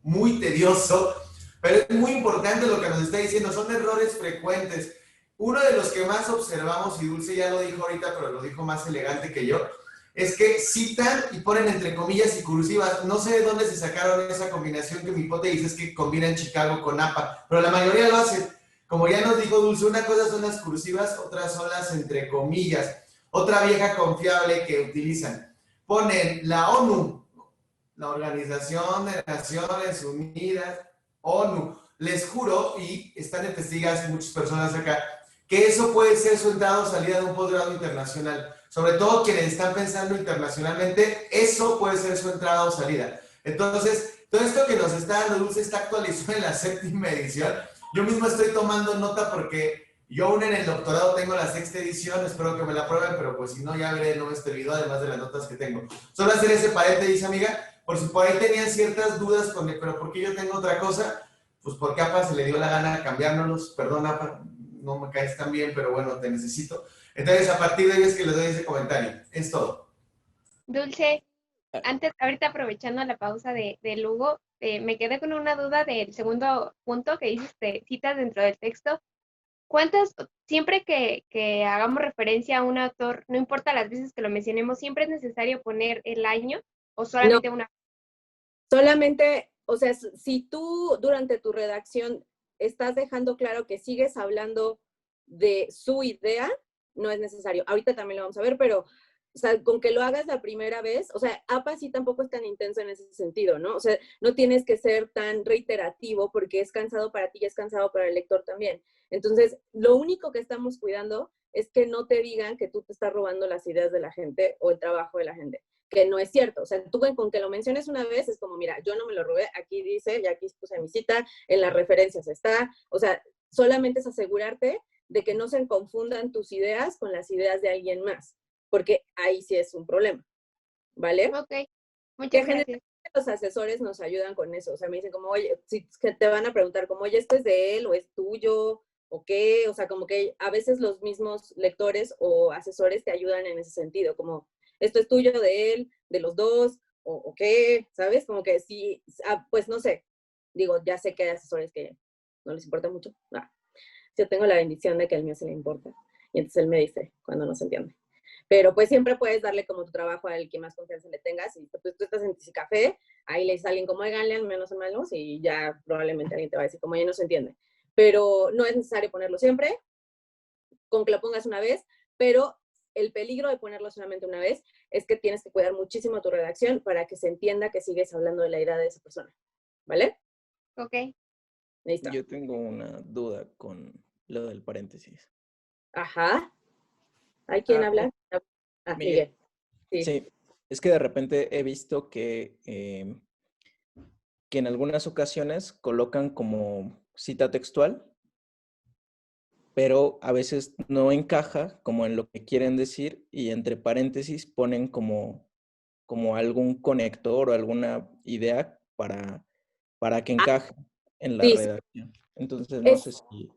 muy tedioso, pero es muy importante lo que nos está diciendo, son errores frecuentes. Uno de los que más observamos, y Dulce ya lo dijo ahorita, pero lo dijo más elegante que yo, es que citan y ponen entre comillas y cursivas. No sé de dónde se sacaron esa combinación, que mi hipótesis es que combinan Chicago con APA, pero la mayoría lo hacen. Como ya nos dijo Dulce, una cosa son las cursivas, otras son las entre comillas. Otra vieja confiable que utilizan. Ponen la ONU, la Organización de Naciones Unidas, ONU. Les juro, y están de testigas muchas personas acá, que eso puede ser su entrada o salida de un posgrado internacional. Sobre todo quienes están pensando internacionalmente, eso puede ser su entrada o salida. Entonces, todo esto que nos está dando Dulce está actualizado en la 7ª edición. Yo mismo estoy tomando nota porque yo aún en el doctorado tengo la 6ª edición, espero que me la aprueben, pero pues si no, ya veré no este video, además de las notas que tengo. Solo hacer ese paréntesis, amiga, por si por ahí tenían ciertas dudas con el, pero ¿por qué yo tengo otra cosa? Pues porque APA se le dio la gana cambiárnoslos, perdón APA, no me caes tan bien, pero bueno, te necesito. Entonces, a partir de ahí es que les doy ese comentario. Es todo. Dulce, ahorita aprovechando la pausa de Lugo, me quedé con una duda del segundo punto que dices de citas dentro del texto. Siempre que hagamos referencia a un autor, no importa las veces que lo mencionemos, siempre es necesario poner el año o solamente una? Solamente, o sea, si tú durante tu redacción estás dejando claro que sigues hablando de su idea, no es necesario. Ahorita también lo vamos a ver, pero o sea, con que lo hagas la primera vez, o sea, APA sí tampoco es tan intenso en ese sentido, ¿no? O sea, no tienes que ser tan reiterativo porque es cansado para ti y es cansado para el lector también. Entonces, lo único que estamos cuidando es que no te digan que tú te estás robando las ideas de la gente o el trabajo de la gente, que no es cierto. O sea, tú con que lo menciones una vez es como, mira, yo no me lo robé, aquí dice, y aquí puse mi cita, en las referencias está. O sea, solamente es asegurarte de que no se confundan tus ideas con las ideas de alguien más, porque ahí sí es un problema, ¿vale? Ok, muchas gracias. Los asesores nos ayudan con eso, o sea, me dicen como, oye, si te van a preguntar como, oye, ¿esto es de él o es tuyo o qué? O sea, como que a veces los mismos lectores o asesores te ayudan en ese sentido, como, ¿esto es tuyo, de él, de los dos o qué? ¿Sabes? Como que sí, pues no sé, digo, ya sé que hay asesores que no les importa mucho. Yo tengo la bendición de que el mío se le importa. Y entonces él me dice cuando no se entiende. Pero pues siempre puedes darle como tu trabajo al que más confianza le tengas. Y pues tú estás en Café, ahí le dices a alguien como, oigan, lean menos en malos, y ya probablemente alguien te va a decir como, ya no se entiende. Pero no es necesario ponerlo siempre, con que lo pongas una vez, pero el peligro de ponerlo solamente una vez es que tienes que cuidar muchísimo tu redacción para que se entienda que sigues hablando de la idea de esa persona. ¿Vale? Ok. Listo. Yo tengo una duda con lo del paréntesis. Ajá. ¿Hay quien habla? Miguel. Sí. Sí, es que de repente he visto que en algunas ocasiones colocan como cita textual, pero a veces no encaja como en lo que quieren decir y entre paréntesis ponen como algún conector o alguna idea para que encaje en la redacción. Entonces, no sé si...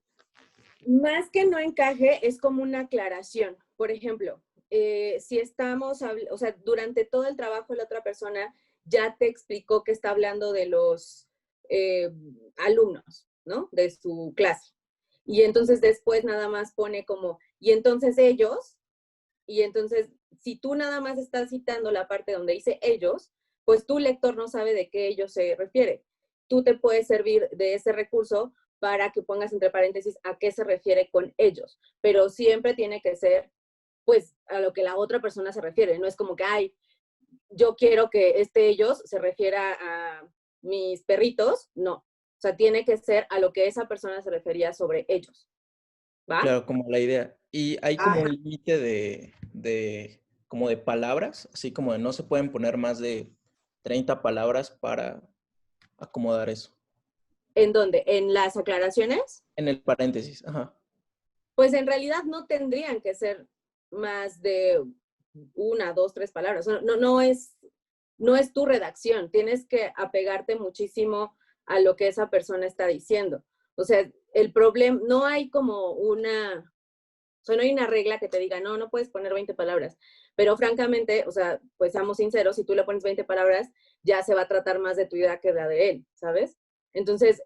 Más que no encaje, es como una aclaración. Por ejemplo, si estamos, o sea, durante todo el trabajo la otra persona ya te explicó que está hablando de los alumnos, ¿no? De su clase. Y entonces después nada más pone como, y entonces ellos, y entonces si tú nada más estás citando la parte donde dice ellos, pues tu lector no sabe de qué ellos se refiere. Tú te puedes servir de ese recurso para que pongas entre paréntesis a qué se refiere con ellos, pero siempre tiene que ser, pues, a lo que la otra persona se refiere. No es como que, ay, yo quiero que ellos se refiera a mis perritos. No. O sea, tiene que ser a lo que esa persona se refería sobre ellos. ¿Va? Claro, como la idea. Y hay como un límite como de palabras, así como de no se pueden poner más de 30 palabras para acomodar eso. ¿En dónde? ¿En las aclaraciones? En el paréntesis, ajá. Pues en realidad no tendrían que ser más de 1, 2, 3 palabras. No es tu redacción. Tienes que apegarte muchísimo a lo que esa persona está diciendo. O sea, el problema, no hay como una, o sea, no hay una regla que te diga, no puedes poner 20 palabras. Pero francamente, o sea, pues seamos sinceros, si tú le pones 20 palabras, ya se va a tratar más de tu idea que de la de él, ¿sabes? Entonces,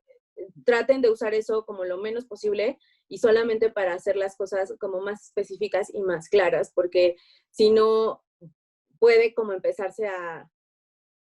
traten de usar eso como lo menos posible y solamente para hacer las cosas como más específicas y más claras, porque si no, puede como empezarse a,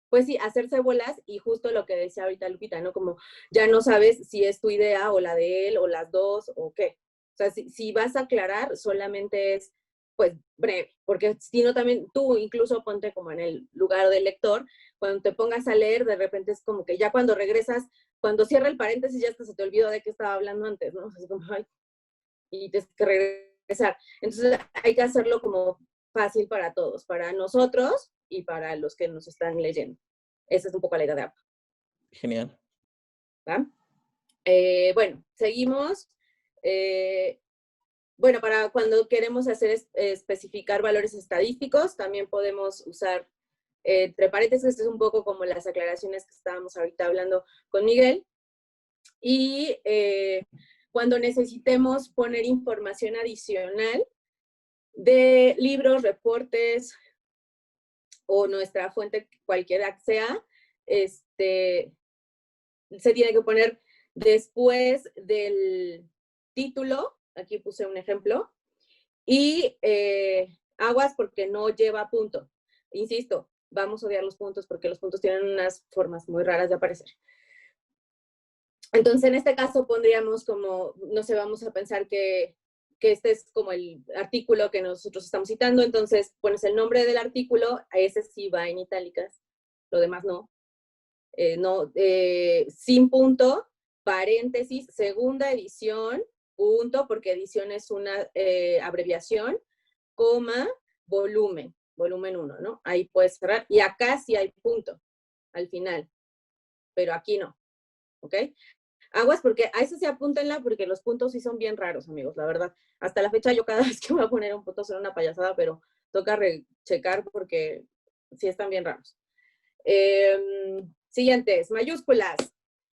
pues sí, hacerse bolas, y justo lo que decía ahorita Lupita, ¿no? Como ya no sabes si es tu idea o la de él o las dos o qué. O sea, si vas a aclarar, solamente es pues breve, porque si no también tú incluso ponte como en el lugar del lector, cuando te pongas a leer, de repente es como que ya cuando regresas, cuando cierra el paréntesis ya hasta se te olvidó de qué estaba hablando antes, ¿no? Así como, ay, y tienes que regresar. Entonces hay que hacerlo como fácil para todos, para nosotros y para los que nos están leyendo. Esa es un poco la idea de APA. Genial. ¿Va? Bueno, seguimos. Bueno, para cuando queremos hacer especificar valores estadísticos, también podemos usar entre paréntesis, esto es un poco como las aclaraciones que estábamos ahorita hablando con Miguel. Y cuando necesitemos poner información adicional de libros, reportes o nuestra fuente, cualquiera que sea, se tiene que poner después del título, aquí puse un ejemplo, y aguas porque no lleva punto. Insisto, vamos a odiar los puntos porque los puntos tienen unas formas muy raras de aparecer. Entonces, en este caso pondríamos como, no sé, vamos a pensar que este es como el artículo que nosotros estamos citando, entonces pones el nombre del artículo, a ese sí va en itálicas, lo demás no. Sin punto, paréntesis, segunda edición, punto, porque edición es una abreviación, coma, volumen 1, ¿no? Ahí puedes cerrar, y acá sí hay punto, al final, pero aquí no, ¿ok? Aguas porque a eso sí apúntenla, porque los puntos sí son bien raros, amigos, la verdad. Hasta la fecha yo cada vez que voy a poner un punto será una payasada, pero toca rechecar porque sí están bien raros. Siguientes, mayúsculas.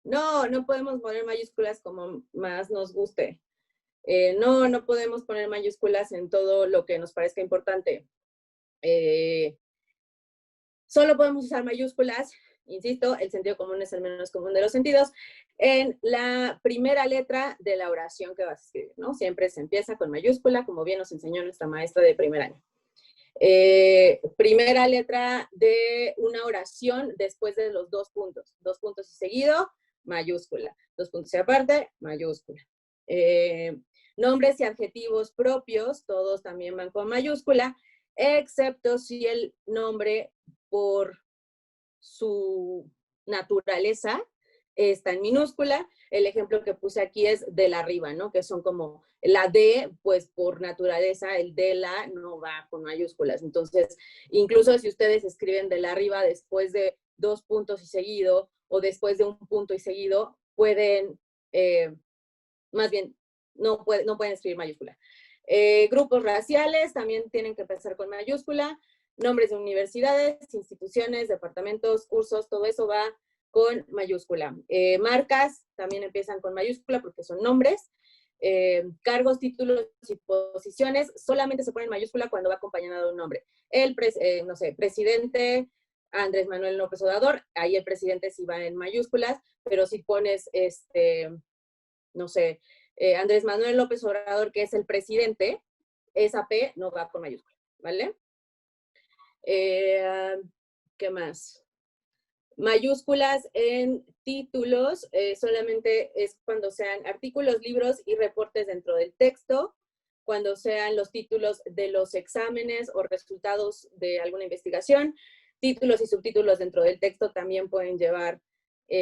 No podemos poner mayúsculas como más nos guste. No podemos poner mayúsculas en todo lo que nos parezca importante. Solo podemos usar mayúsculas, insisto, el sentido común es el menos común de los sentidos, en la primera letra de la oración que vas a escribir, ¿no? Siempre se empieza con mayúscula, como bien nos enseñó nuestra maestra de primer año. Primera letra de una oración después de los 2 puntos. 2 puntos y seguido, mayúscula. 2 puntos y aparte, mayúscula. Nombres y adjetivos propios, todos también van con mayúscula, excepto si el nombre por su naturaleza está en minúscula. El ejemplo que puse aquí es de la arriba, ¿no? Que son como la D, pues por naturaleza el de la no va con mayúsculas. Entonces, incluso si ustedes escriben de la arriba después de 2 puntos y seguido, o después de 1 punto y seguido, pueden, más bien, no pueden escribir mayúscula. Grupos raciales también tienen que empezar con mayúscula. Nombres de universidades, instituciones, departamentos, cursos, todo eso va con mayúscula. Marcas también empiezan con mayúscula porque son nombres. Cargos, títulos y posiciones solamente se ponen mayúscula cuando va acompañado de un nombre. No sé, presidente Andrés Manuel López Obrador, ahí el presidente sí va en mayúsculas, pero si pones, no sé, Andrés Manuel López Obrador, que es el presidente, esa P no va con mayúscula, ¿vale? ¿Qué más? Mayúsculas en títulos solamente es cuando sean artículos, libros y reportes dentro del texto, cuando sean los títulos de los exámenes o resultados de alguna investigación. Títulos y subtítulos dentro del texto también pueden llevar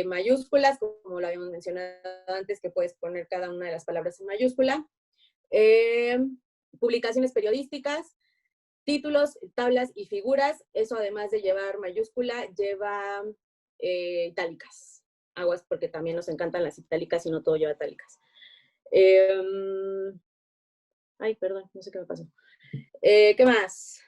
mayúsculas, como lo habíamos mencionado antes, que puedes poner cada una de las palabras en mayúscula. Publicaciones periodísticas, títulos, tablas y figuras, eso además de llevar mayúscula, lleva itálicas. Aguas porque también nos encantan las itálicas y no todo lleva itálicas. Ay, perdón, no sé qué me pasó. ¿Qué más?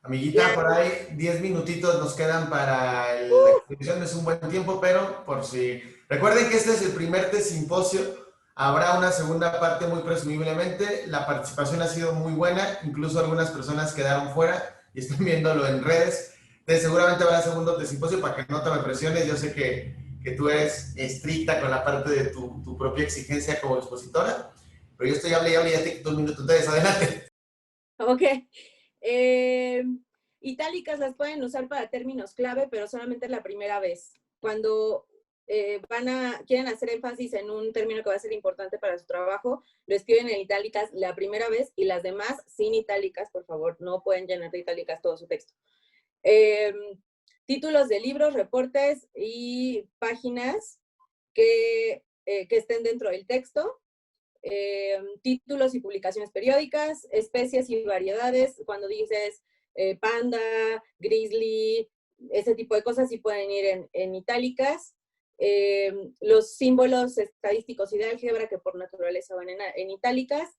Amiguita, por ahí 10 minutitos nos quedan para la exposición. Es un buen tiempo, pero por si... Recuerden que este es el primer simposio. Habrá una segunda parte muy presumiblemente. La participación ha sido muy buena. Incluso algunas personas quedaron fuera y están viéndolo en redes. Entonces, seguramente habrá segundo simposio para que no te me presiones. Yo sé que tú eres estricta con la parte de tu propia exigencia como expositora, pero yo estoy hablando ya te 2 minutos. Entonces, adelante. Ok. Itálicas las pueden usar para términos clave, pero solamente la primera vez. Cuando quieren hacer énfasis en un término que va a ser importante para su trabajo, lo escriben en itálicas la primera vez y las demás sin itálicas, por favor, no pueden llenar de itálicas todo su texto. Títulos de libros, reportes y páginas que estén dentro del texto. Títulos y publicaciones periódicas, especies y variedades. Cuando dices panda, grizzly, ese tipo de cosas sí pueden ir en itálicas. Los símbolos estadísticos y de álgebra que por naturaleza van en itálicas.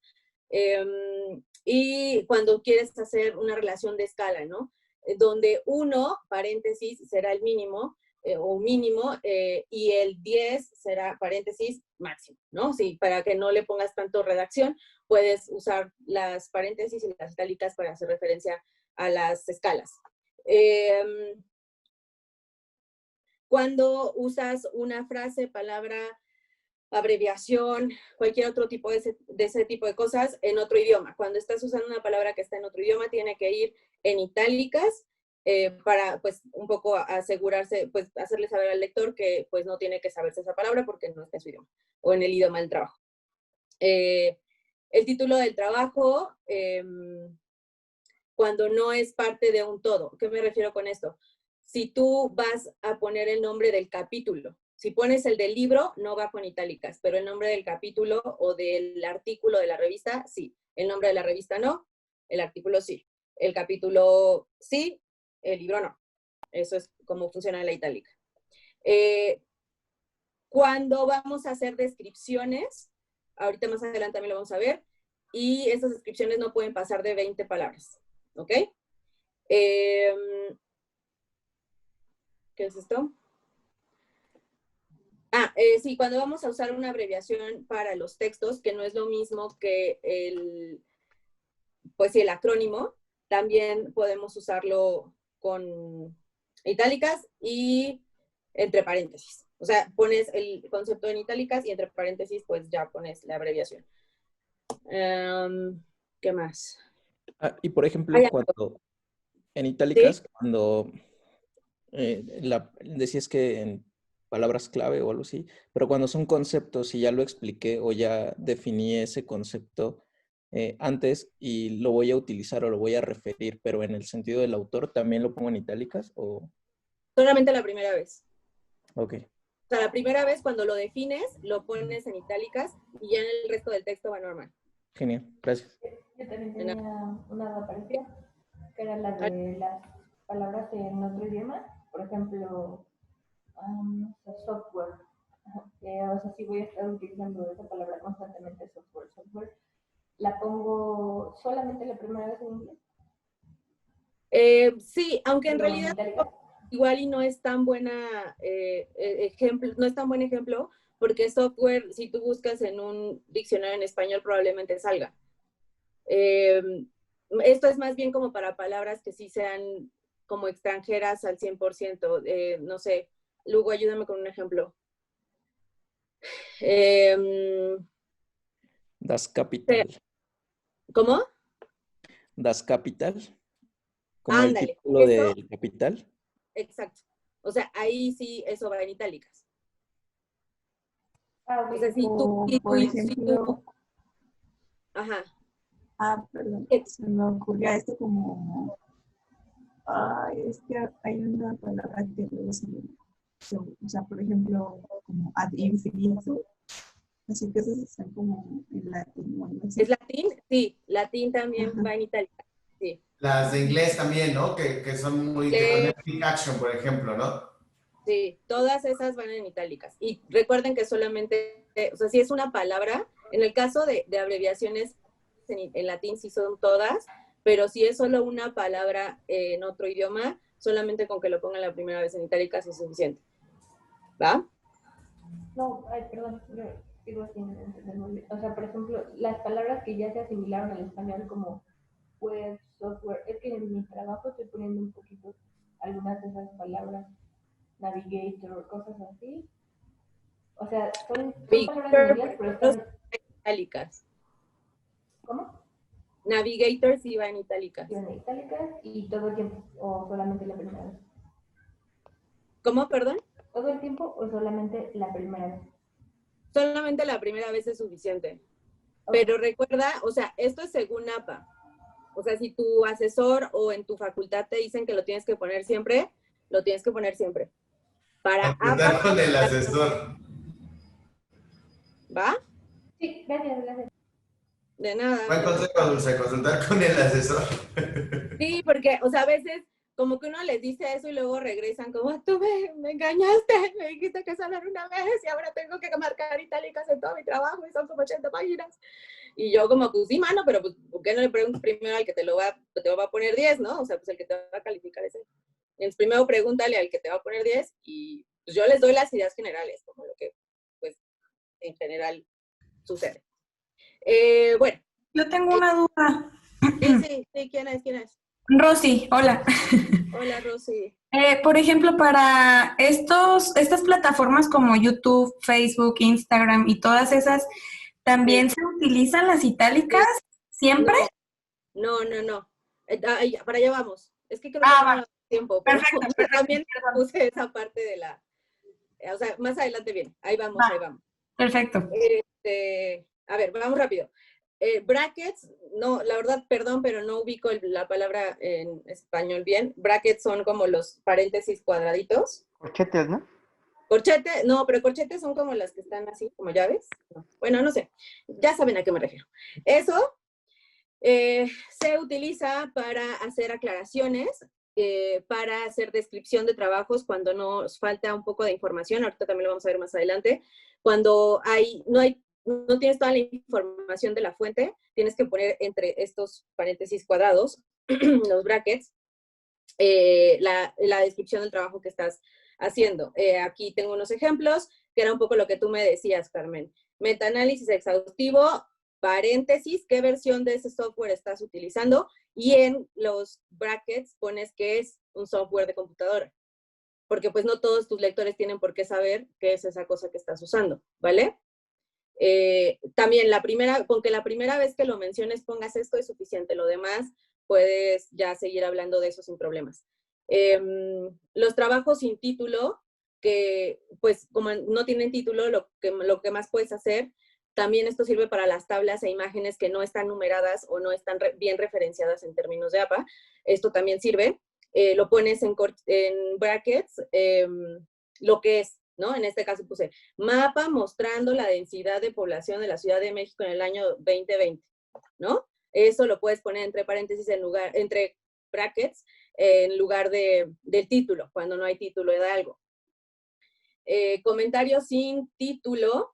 Y cuando quieres hacer una relación de escala, ¿no? Donde 1, paréntesis, será el mínimo, o mínimo, y el 10 será paréntesis máximo, ¿no? Sí, para que no le pongas tanto redacción, puedes usar las paréntesis y las itálicas para hacer referencia a las escalas. Cuando usas una frase, palabra, abreviación, cualquier otro tipo de ese tipo de cosas en otro idioma. Cuando estás usando una palabra que está en otro idioma, tiene que ir en itálicas, para pues un poco asegurarse, pues hacerle saber al lector que pues no tiene que saberse esa palabra porque no está en su idioma o en el idioma del trabajo. El título del trabajo, cuando no es parte de un todo. ¿Qué me refiero con esto? Si tú vas a poner el nombre del capítulo, si pones el del libro, no va con itálicas, pero el nombre del capítulo o del artículo de la revista, sí. El nombre de la revista no, el artículo sí. El capítulo sí, el libro no. Eso es cómo funciona la itálica. Cuando vamos a hacer descripciones, ahorita más adelante también lo vamos a ver, y esas descripciones no pueden pasar de 20 palabras, ¿ok? ¿Qué es esto? Sí, cuando vamos a usar una abreviación para los textos, que no es lo mismo que pues sí, el acrónimo, también podemos usarlo con itálicas y entre paréntesis. O sea, pones el concepto en itálicas y entre paréntesis, pues ya pones la abreviación. ¿Qué más? Y por ejemplo, cuando en itálicas, ¿sí? Cuando decías que en palabras clave o algo así, pero cuando son conceptos y ya lo expliqué o ya definí ese concepto antes y lo voy a utilizar o lo voy a referir, pero en el sentido del autor, ¿también lo pongo en itálicas o...? Solamente la primera vez. Ok. O sea, la primera vez cuando lo defines, lo pones en itálicas y ya en el resto del texto va normal. Genial, gracias. Yo también tenía una duda parecida, que era la de las palabras en otro idioma. Por ejemplo, software. O sea, si voy a estar utilizando esa palabra constantemente, software, ¿la pongo solamente la primera vez en inglés? Sí, aunque en realidad igual y no es tan buena ejemplo, no es tan buen ejemplo, porque software, si tú buscas en un diccionario en español, probablemente salga. Esto es más bien como para palabras que sí sean como extranjeras al 100%. No sé, Lugo, ayúdame con un ejemplo. Das Kapital. ¿Cómo? Das Kapital. Como ándale, el título del Capital. Exacto. O sea, ahí sí eso va en itálicas. Okay. O sea, si tú, por ejemplo, ajá. Perdón, se me ocurrió esto como, es que hay una palabra que luego o sea, por ejemplo, como ad infinito, así que esas están como en latín o algo así. ¿Es latín? Sí, latín también va en itálicas, sí. Las de inglés también, ¿no? Que son muy, que son action, por ejemplo, ¿no? Sí, todas esas van en itálicas. Y recuerden que solamente, o sea, si es una palabra, en el caso de abreviaciones en latín sí son todas, pero si es solo una palabra en otro idioma, solamente con que lo pongan la primera vez en itálicas es suficiente. ¿Va? No, perdón, digo así, o sea, por ejemplo, las palabras que ya se asimilaron al español como web, software, es que en mi trabajo estoy poniendo un poquito algunas de esas palabras, navigator, cosas así. O sea, son palabras en inglés, pero están itálicas. ¿Cómo? Navigator sí va en itálicas. En itálicas y todo el tiempo, o solamente la primera vez. ¿Cómo, perdón? todo el tiempo o solamente la primera vez? Solamente la primera vez es suficiente. Pero recuerda, o sea, esto es según APA. O sea, si tu asesor o en tu facultad te dicen que lo tienes que poner siempre, lo tienes que poner siempre. Para Consultar APA, con el asesor. ¿va? Sí, gracias, gracias. De nada. Buen consejo, Dulce, consultar con el asesor. Sí, porque, o sea, a veces como que uno les dice eso y luego regresan como, tú me engañaste, me dijiste que solo era una vez y ahora tengo que marcar itálicas en todo mi trabajo y son como 80 páginas. Y yo como, pues sí, mano, pero pues, ¿por qué no le preguntas primero al que te va a poner 10, ¿no? O sea, pues el que te va a calificar ese. Entonces primero pregúntale al que te va a poner 10 y pues yo les doy las ideas generales, como lo que, pues, en general sucede. Bueno. Yo tengo una duda. Sí, ¿quién es? Rosy, hola. Hola, Rosy. Por ejemplo, para estas plataformas como YouTube, Facebook, Instagram y todas esas, ¿también se utilizan las itálicas siempre? No. Para allá vamos. Es que creo que no me da tiempo, pero perfecto, también puse esa parte de la... O sea, más adelante viene. Ahí vamos. Perfecto. A ver, vamos rápido. Brackets, no, la verdad, perdón, pero no ubico la palabra en español bien. Brackets son como los paréntesis cuadraditos. Corchetes, ¿no? Corchete, no, pero corchetes son como las que están así, como llaves. No. Bueno, no sé. Ya saben a qué me refiero. Eso se utiliza para hacer aclaraciones, para hacer descripción de trabajos cuando nos falta un poco de información. Ahorita también lo vamos a ver más adelante. Cuando no tienes toda la información de la fuente, tienes que poner entre estos paréntesis cuadrados, los brackets, la descripción del trabajo que estás haciendo. Aquí tengo unos ejemplos, que era un poco lo que tú me decías, Carmen. Metaanálisis exhaustivo, paréntesis, qué versión de ese software estás utilizando, y en los brackets pones que es un software de computadora. Porque pues no todos tus lectores tienen por qué saber qué es esa cosa que estás usando, ¿vale? También con que la primera vez que lo menciones pongas esto es suficiente, lo demás puedes ya seguir hablando de eso sin problemas. Los trabajos sin título, que pues como no tienen título, lo que más puedes hacer, también esto sirve para las tablas e imágenes que no están numeradas o no están bien referenciadas en términos de APA, esto también sirve, lo pones en brackets, lo que es, ¿no? En este caso puse mapa mostrando la densidad de población de la Ciudad de México en el año 2020, ¿no? Eso lo puedes poner entre paréntesis entre brackets, en lugar del título, cuando no hay título de algo. Comentarios sin título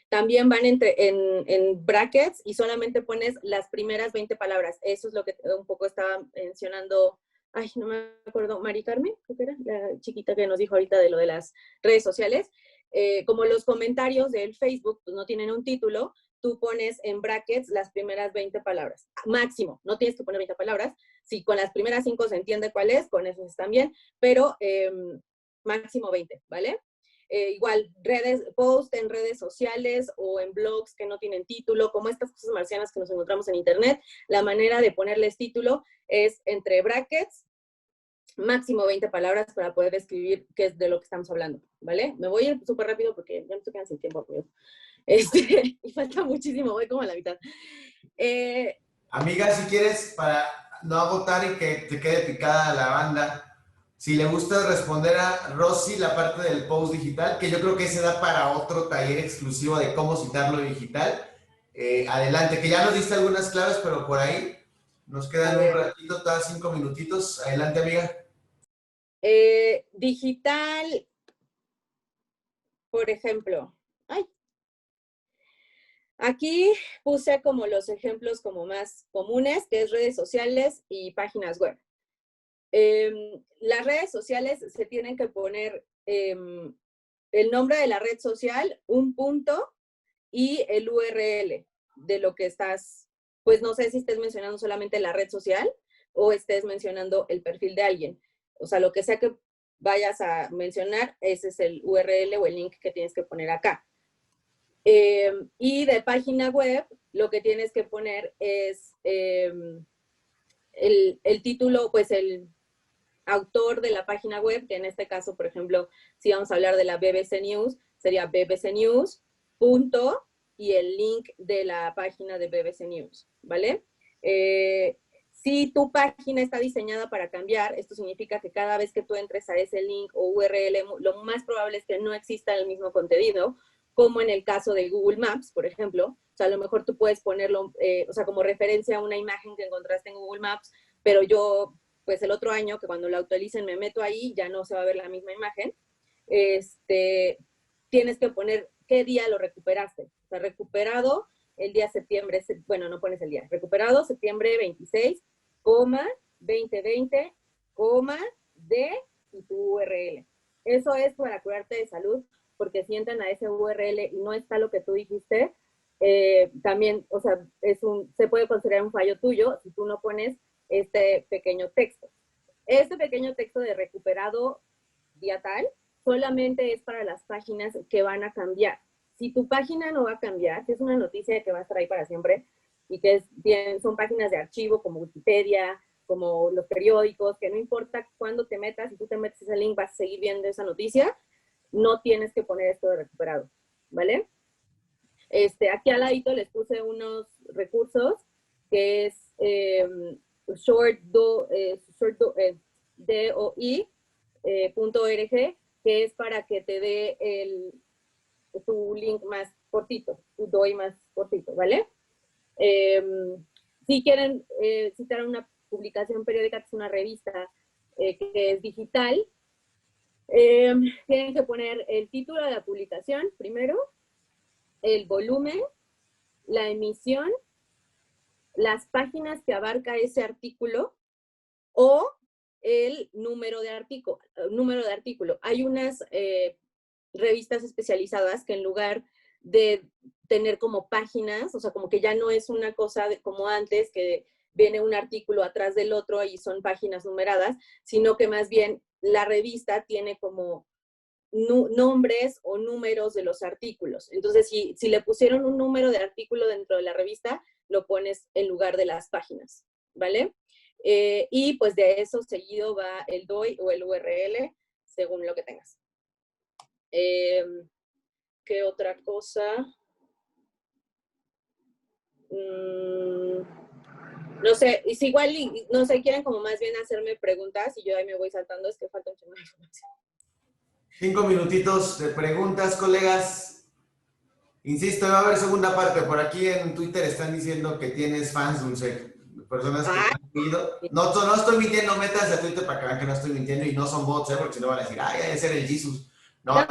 también van en brackets y solamente pones las primeras 20 palabras. Eso es lo que un poco estaba mencionando. Ay, no me acuerdo, Mari Carmen, creo que era la chiquita que nos dijo ahorita de lo de las redes sociales. Como los comentarios del Facebook pues no tienen un título, tú pones en brackets las primeras 20 palabras. Máximo, no tienes que poner 20 palabras. Si con las primeras 5 se entiende cuál es, con eso están bien, pero máximo 20, ¿vale? Igual, post en redes sociales o en blogs que no tienen título, como estas cosas marcianas que nos encontramos en internet, la manera de ponerles título es entre brackets, máximo 20 palabras para poder describir qué es de lo que estamos hablando, ¿vale? Me voy a ir súper rápido porque ya me estoy quedando sin tiempo, amigo. Y falta muchísimo, voy como a la mitad. Amiga, si quieres, para no agotar y que te quede picada la banda, si le gusta responder a Rosy la parte del post digital, que yo creo que se da para otro taller exclusivo de cómo citarlo digital, adelante, que ya nos diste algunas claves, pero por ahí nos quedan un ratito, todas 5 minutitos. Adelante, amiga. Digital, por ejemplo. Aquí puse como los ejemplos como más comunes, que es redes sociales y páginas web. Las redes sociales se tienen que poner el nombre de la red social, un punto y el URL de lo que estás, pues no sé si estés mencionando solamente la red social o estés mencionando el perfil de alguien. O sea, lo que sea que vayas a mencionar, ese es el URL o el link que tienes que poner acá. Y de página web, lo que tienes que poner es el título, pues autor de la página web, que en este caso, por ejemplo, si vamos a hablar de la BBC News, sería BBC News, punto, y el link de la página de BBC News, ¿vale? Si tu página está diseñada para cambiar, esto significa que cada vez que tú entres a ese link o URL, lo más probable es que no exista el mismo contenido, como en el caso de Google Maps, por ejemplo. O sea, a lo mejor tú puedes ponerlo, o sea, como referencia a una imagen que encontraste en Google Maps, pero yo, pues el otro año, que cuando lo actualicen me meto ahí, ya no se va a ver la misma imagen. Tienes que poner qué día lo recuperaste. O sea, recuperado el día septiembre, bueno, no pones el día, recuperado septiembre 26, 2020, de y tu URL. Eso es para curarte de salud, porque si entran a ese URL y no está lo que tú dijiste, también, o sea, se puede considerar un fallo tuyo si tú no pones este pequeño texto. Este pequeño texto de recuperado día tal, solamente es para las páginas que van a cambiar. Si tu página no va a cambiar, que es una noticia de que va a estar ahí para siempre, y que son páginas de archivo como Wikipedia, como los periódicos, que no importa cuándo te metas, si tú te metes ese link vas a seguir viendo esa noticia, no tienes que poner esto de recuperado, ¿vale? Aquí al ladito les puse unos recursos, que es short.doi.org, que es para que te dé tu link más cortito, tu DOI más cortito, ¿vale? Si quieren citar una publicación periódica, que es una revista que es digital, tienen que poner el título de la publicación primero, el volumen, la emisión, las páginas que abarca ese artículo o el número de artículo. Hay unas revistas especializadas que en lugar de tener como páginas, o sea, como que ya no es una cosa como antes, que viene un artículo atrás del otro y son páginas numeradas, sino que más bien la revista tiene como nombres o números de los artículos. Entonces, si le pusieron un número de artículo dentro de la revista, lo pones en lugar de las páginas, ¿vale? Y pues de eso seguido va el DOI o el URL, según lo que tengas. ¿Qué otra cosa? No sé, y si igual, no sé, quieren como más bien hacerme preguntas y yo ahí me voy saltando, es que falta mucha información. 5 minutitos de preguntas, colegas. Insisto, va a haber segunda parte. Por aquí en Twitter están diciendo que tienes fans, Dulce. Personas que han ido. No estoy mintiendo, métanse a Twitter para que vean que no estoy mintiendo y no son bots, porque si no van a decir, ay, debe ser el Jesus. No, es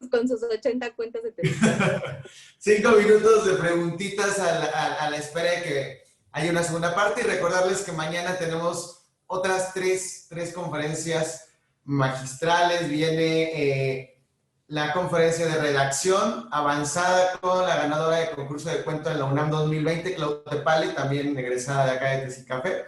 con sus 80 cuentas de Twitter. 5 minutos de preguntitas a la espera de que haya una segunda parte y recordarles que mañana tenemos otras tres conferencias magistrales. Viene la conferencia de redacción avanzada con la ganadora de concurso de cuento en la UNAM 2020, Claudia Tepale, también egresada de acá de Tecicafé.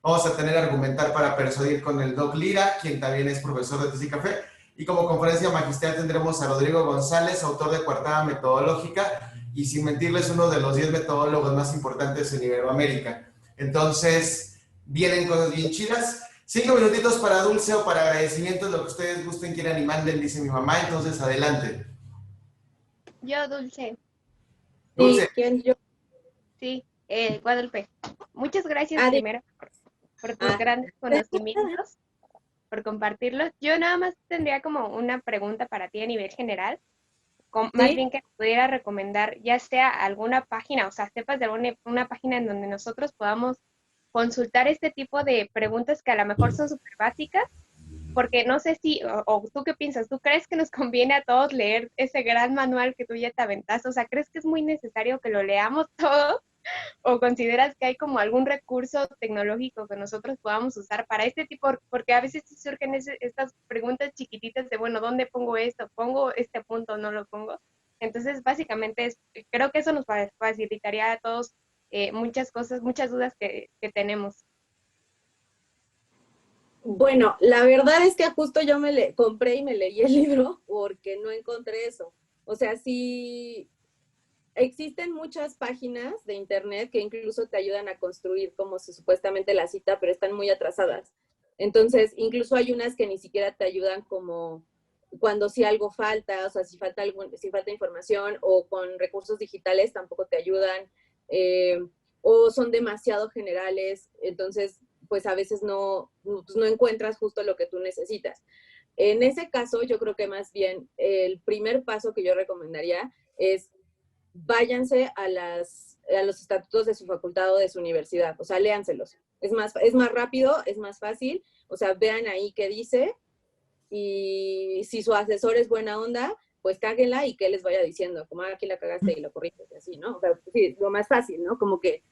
Vamos a tener argumentar para persuadir con el Doc Lira, quien también es profesor de Tecicafé. Y como conferencia magistral tendremos a Rodrigo González, autor de Coartada Metodológica, y sin mentirles, uno de los 10 metodólogos más importantes en Iberoamérica. Entonces, vienen cosas bien chidas. 5 minutitos para Dulce o para agradecimientos, lo que ustedes gusten, quieran y manden, dice mi mamá. Entonces, adelante. Yo, Dulce. Dulce. Sí, ¿quién? Yo. Sí, Guadalupe. Muchas gracias primero por tus grandes conocimientos, por compartirlos. Yo nada más tendría como una pregunta para ti a nivel general. Más bien que pudiera recomendar ya sea alguna página, o sea, sepas de una página en donde nosotros podamos consultar este tipo de preguntas que a lo mejor son súper básicas, porque no sé si, o tú qué piensas, ¿tú crees que nos conviene a todos leer ese gran manual que tú ya te aventaste? O sea, ¿crees que es muy necesario que lo leamos todos? ¿O consideras que hay como algún recurso tecnológico que nosotros podamos usar para este tipo? Porque a veces surgen estas preguntas chiquititas de, bueno, ¿dónde pongo esto? ¿Pongo este punto o no lo pongo? Entonces, básicamente, creo que eso nos facilitaría a todos muchas cosas, muchas dudas que tenemos. Bueno, la verdad es que justo yo compré y me leí el libro porque no encontré eso. O sea, sí, existen muchas páginas de internet que incluso te ayudan a construir como supuestamente la cita, pero están muy atrasadas. Entonces, incluso hay unas que ni siquiera te ayudan como cuando si algo falta, o sea, si falta información, o con recursos digitales tampoco te ayudan, o son demasiado generales, entonces pues a veces no encuentras justo lo que tú necesitas. En ese caso, yo creo que más bien el primer paso que yo recomendaría es váyanse a los estatutos de su facultad o de su universidad, o sea, léanselos. Es más rápido, es más fácil, o sea, vean ahí qué dice, y si su asesor es buena onda, pues cáguenla y que les vaya diciendo, como aquí la cagaste y lo corriges, y así, ¿no? O sea, sí, lo más fácil, ¿no? Como que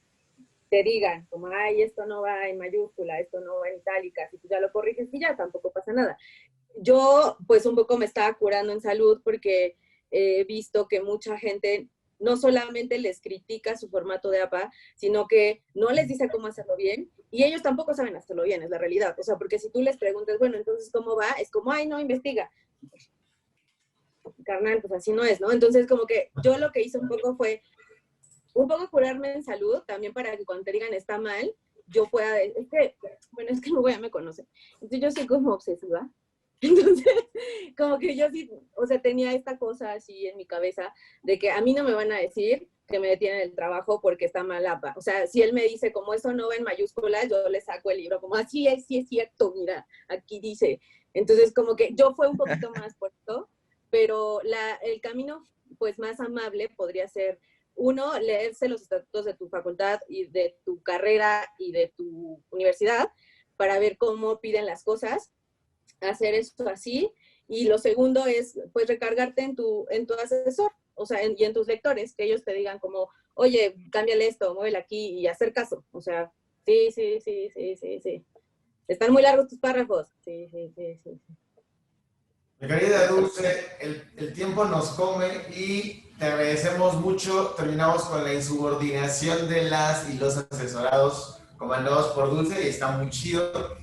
te digan, como, ay, esto no va en mayúscula, esto no va en itálica, si tú ya lo corriges y ya, tampoco pasa nada. Yo, pues, un poco me estaba curando en salud porque he visto que mucha gente no solamente les critica su formato de APA, sino que no les dice cómo hacerlo bien, y ellos tampoco saben hacerlo bien, es la realidad. O sea, porque si tú les preguntas, bueno, entonces, ¿cómo va? Es como, ay, no, investiga. Carnal, pues así no es, ¿no? Entonces, como que yo lo que hice un poco fue, curarme en salud, también para que cuando te digan está mal, yo pueda, es que mi güey ya me conoce. Entonces, yo soy como obsesiva. Entonces, como que yo sí, o sea, tenía esta cosa así en mi cabeza de que a mí no me van a decir que me detienen el trabajo porque está mal APA. O sea, si él me dice como eso no va en mayúsculas, yo le saco el libro como así es, sí es cierto, mira, aquí dice. Entonces, como que yo fue un poquito más por esto, pero el camino pues más amable podría ser, uno, leerse los estatutos de tu facultad y de tu carrera y de tu universidad para ver cómo piden las cosas, hacer esto así, y lo segundo es, pues, recargarte en tu asesor, o sea, y en tus lectores, que ellos te digan como, oye, cámbiale esto, muévele aquí, y hacer caso, o sea, sí. Están muy largos tus párrafos, sí. Mi querida Dulce, el tiempo nos come y te agradecemos mucho. Terminamos con la insubordinación de las y los asesorados comandados por Dulce y está muy chido.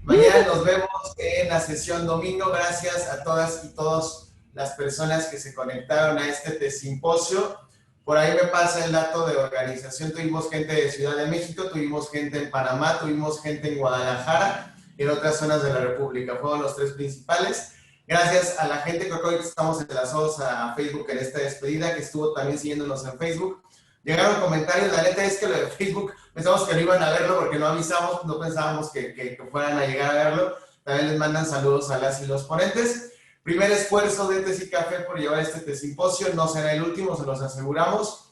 Mañana nos vemos en la sesión domingo. Gracias a todas y todos las personas que se conectaron a este simposio. Por ahí me pasa el dato de organización. Tuvimos gente de Ciudad de México, tuvimos gente en Panamá, tuvimos gente en Guadalajara y en otras zonas de la República. Fueron los tres principales. Gracias a la gente que hoy estamos enlazados a Facebook en esta despedida, que estuvo también siguiéndonos en Facebook. Llegaron comentarios, la neta es que lo de Facebook, pensamos que no iban a verlo porque no avisamos, no pensábamos que fueran a llegar a verlo. También les mandan saludos a las y los ponentes. Primer esfuerzo de Tés y Café por llevar este simposio, no será el último, se los aseguramos.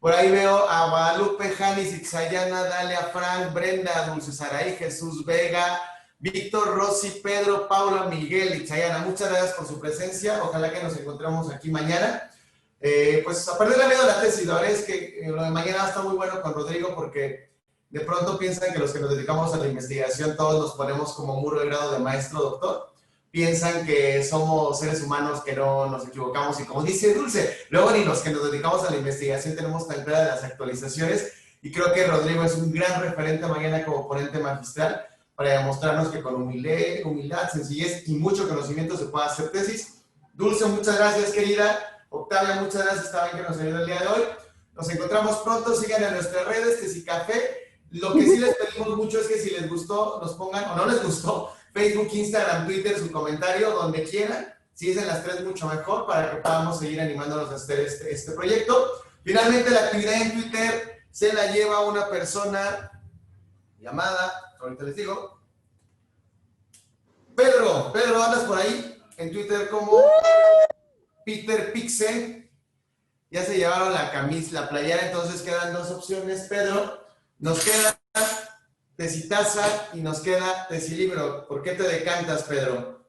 Por ahí veo a Guadalupe, Janis, Itzayana, Dalia, Frank, Brenda, Dulce Saraí, Jesús Vega, Víctor, Rosy, Pedro, Paula, Miguel y Chayana, muchas gracias por su presencia. Ojalá que nos encontremos aquí mañana. Pues a perder la miedo a la tesis, la verdad es que lo de mañana está muy bueno con Rodrigo porque de pronto piensan que los que nos dedicamos a la investigación todos nos ponemos como muro de grado de maestro, doctor. Piensan que somos seres humanos que no nos equivocamos y como dice Dulce, luego ni los que nos dedicamos a la investigación tenemos tan claras las actualizaciones y creo que Rodrigo es un gran referente mañana como ponente magistral para demostrarnos que con humildad, sencillez y mucho conocimiento se puede hacer tesis. Dulce, muchas gracias, querida. Octavia, muchas gracias también que nos ayudó el día de hoy. Nos encontramos pronto, sigan en nuestras redes, Tés y Café. Lo que sí les pedimos mucho es que si les gustó, nos pongan, o no les gustó, Facebook, Instagram, Twitter, su comentario, donde quieran. Si es en las tres, mucho mejor, para que podamos seguir animándonos a hacer este proyecto. Finalmente, la actividad en Twitter se la lleva una persona llamada, ahorita les digo, Pedro, ¿andas por ahí? En Twitter como Peter Pixe. Ya se llevaron la camisa, la playera, entonces quedan dos opciones, Pedro. Nos queda Tesitaza y nos queda Tesilibro. ¿Por qué te decantas, Pedro?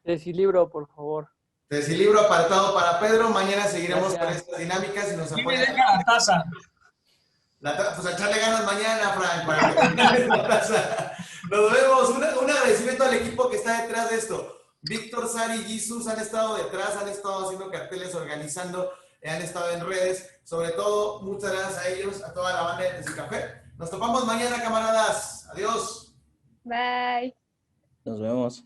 Tesilibro, por favor. Tesilibro apartado para Pedro. Mañana seguiremos con estas dinámicas y nos apoyan. ¿Quién me deja la taza? Pues a echarle ganas mañana, Frank, para que tengas la taza. Nos vemos. Un agradecimiento al equipo que está detrás de esto. Víctor, Sari, Jesus han estado detrás, han estado haciendo carteles, organizando, han estado en redes. Sobre todo, muchas gracias a ellos, a toda la banda de Tés y Café. Nos topamos mañana, camaradas. Adiós. Bye. Nos vemos.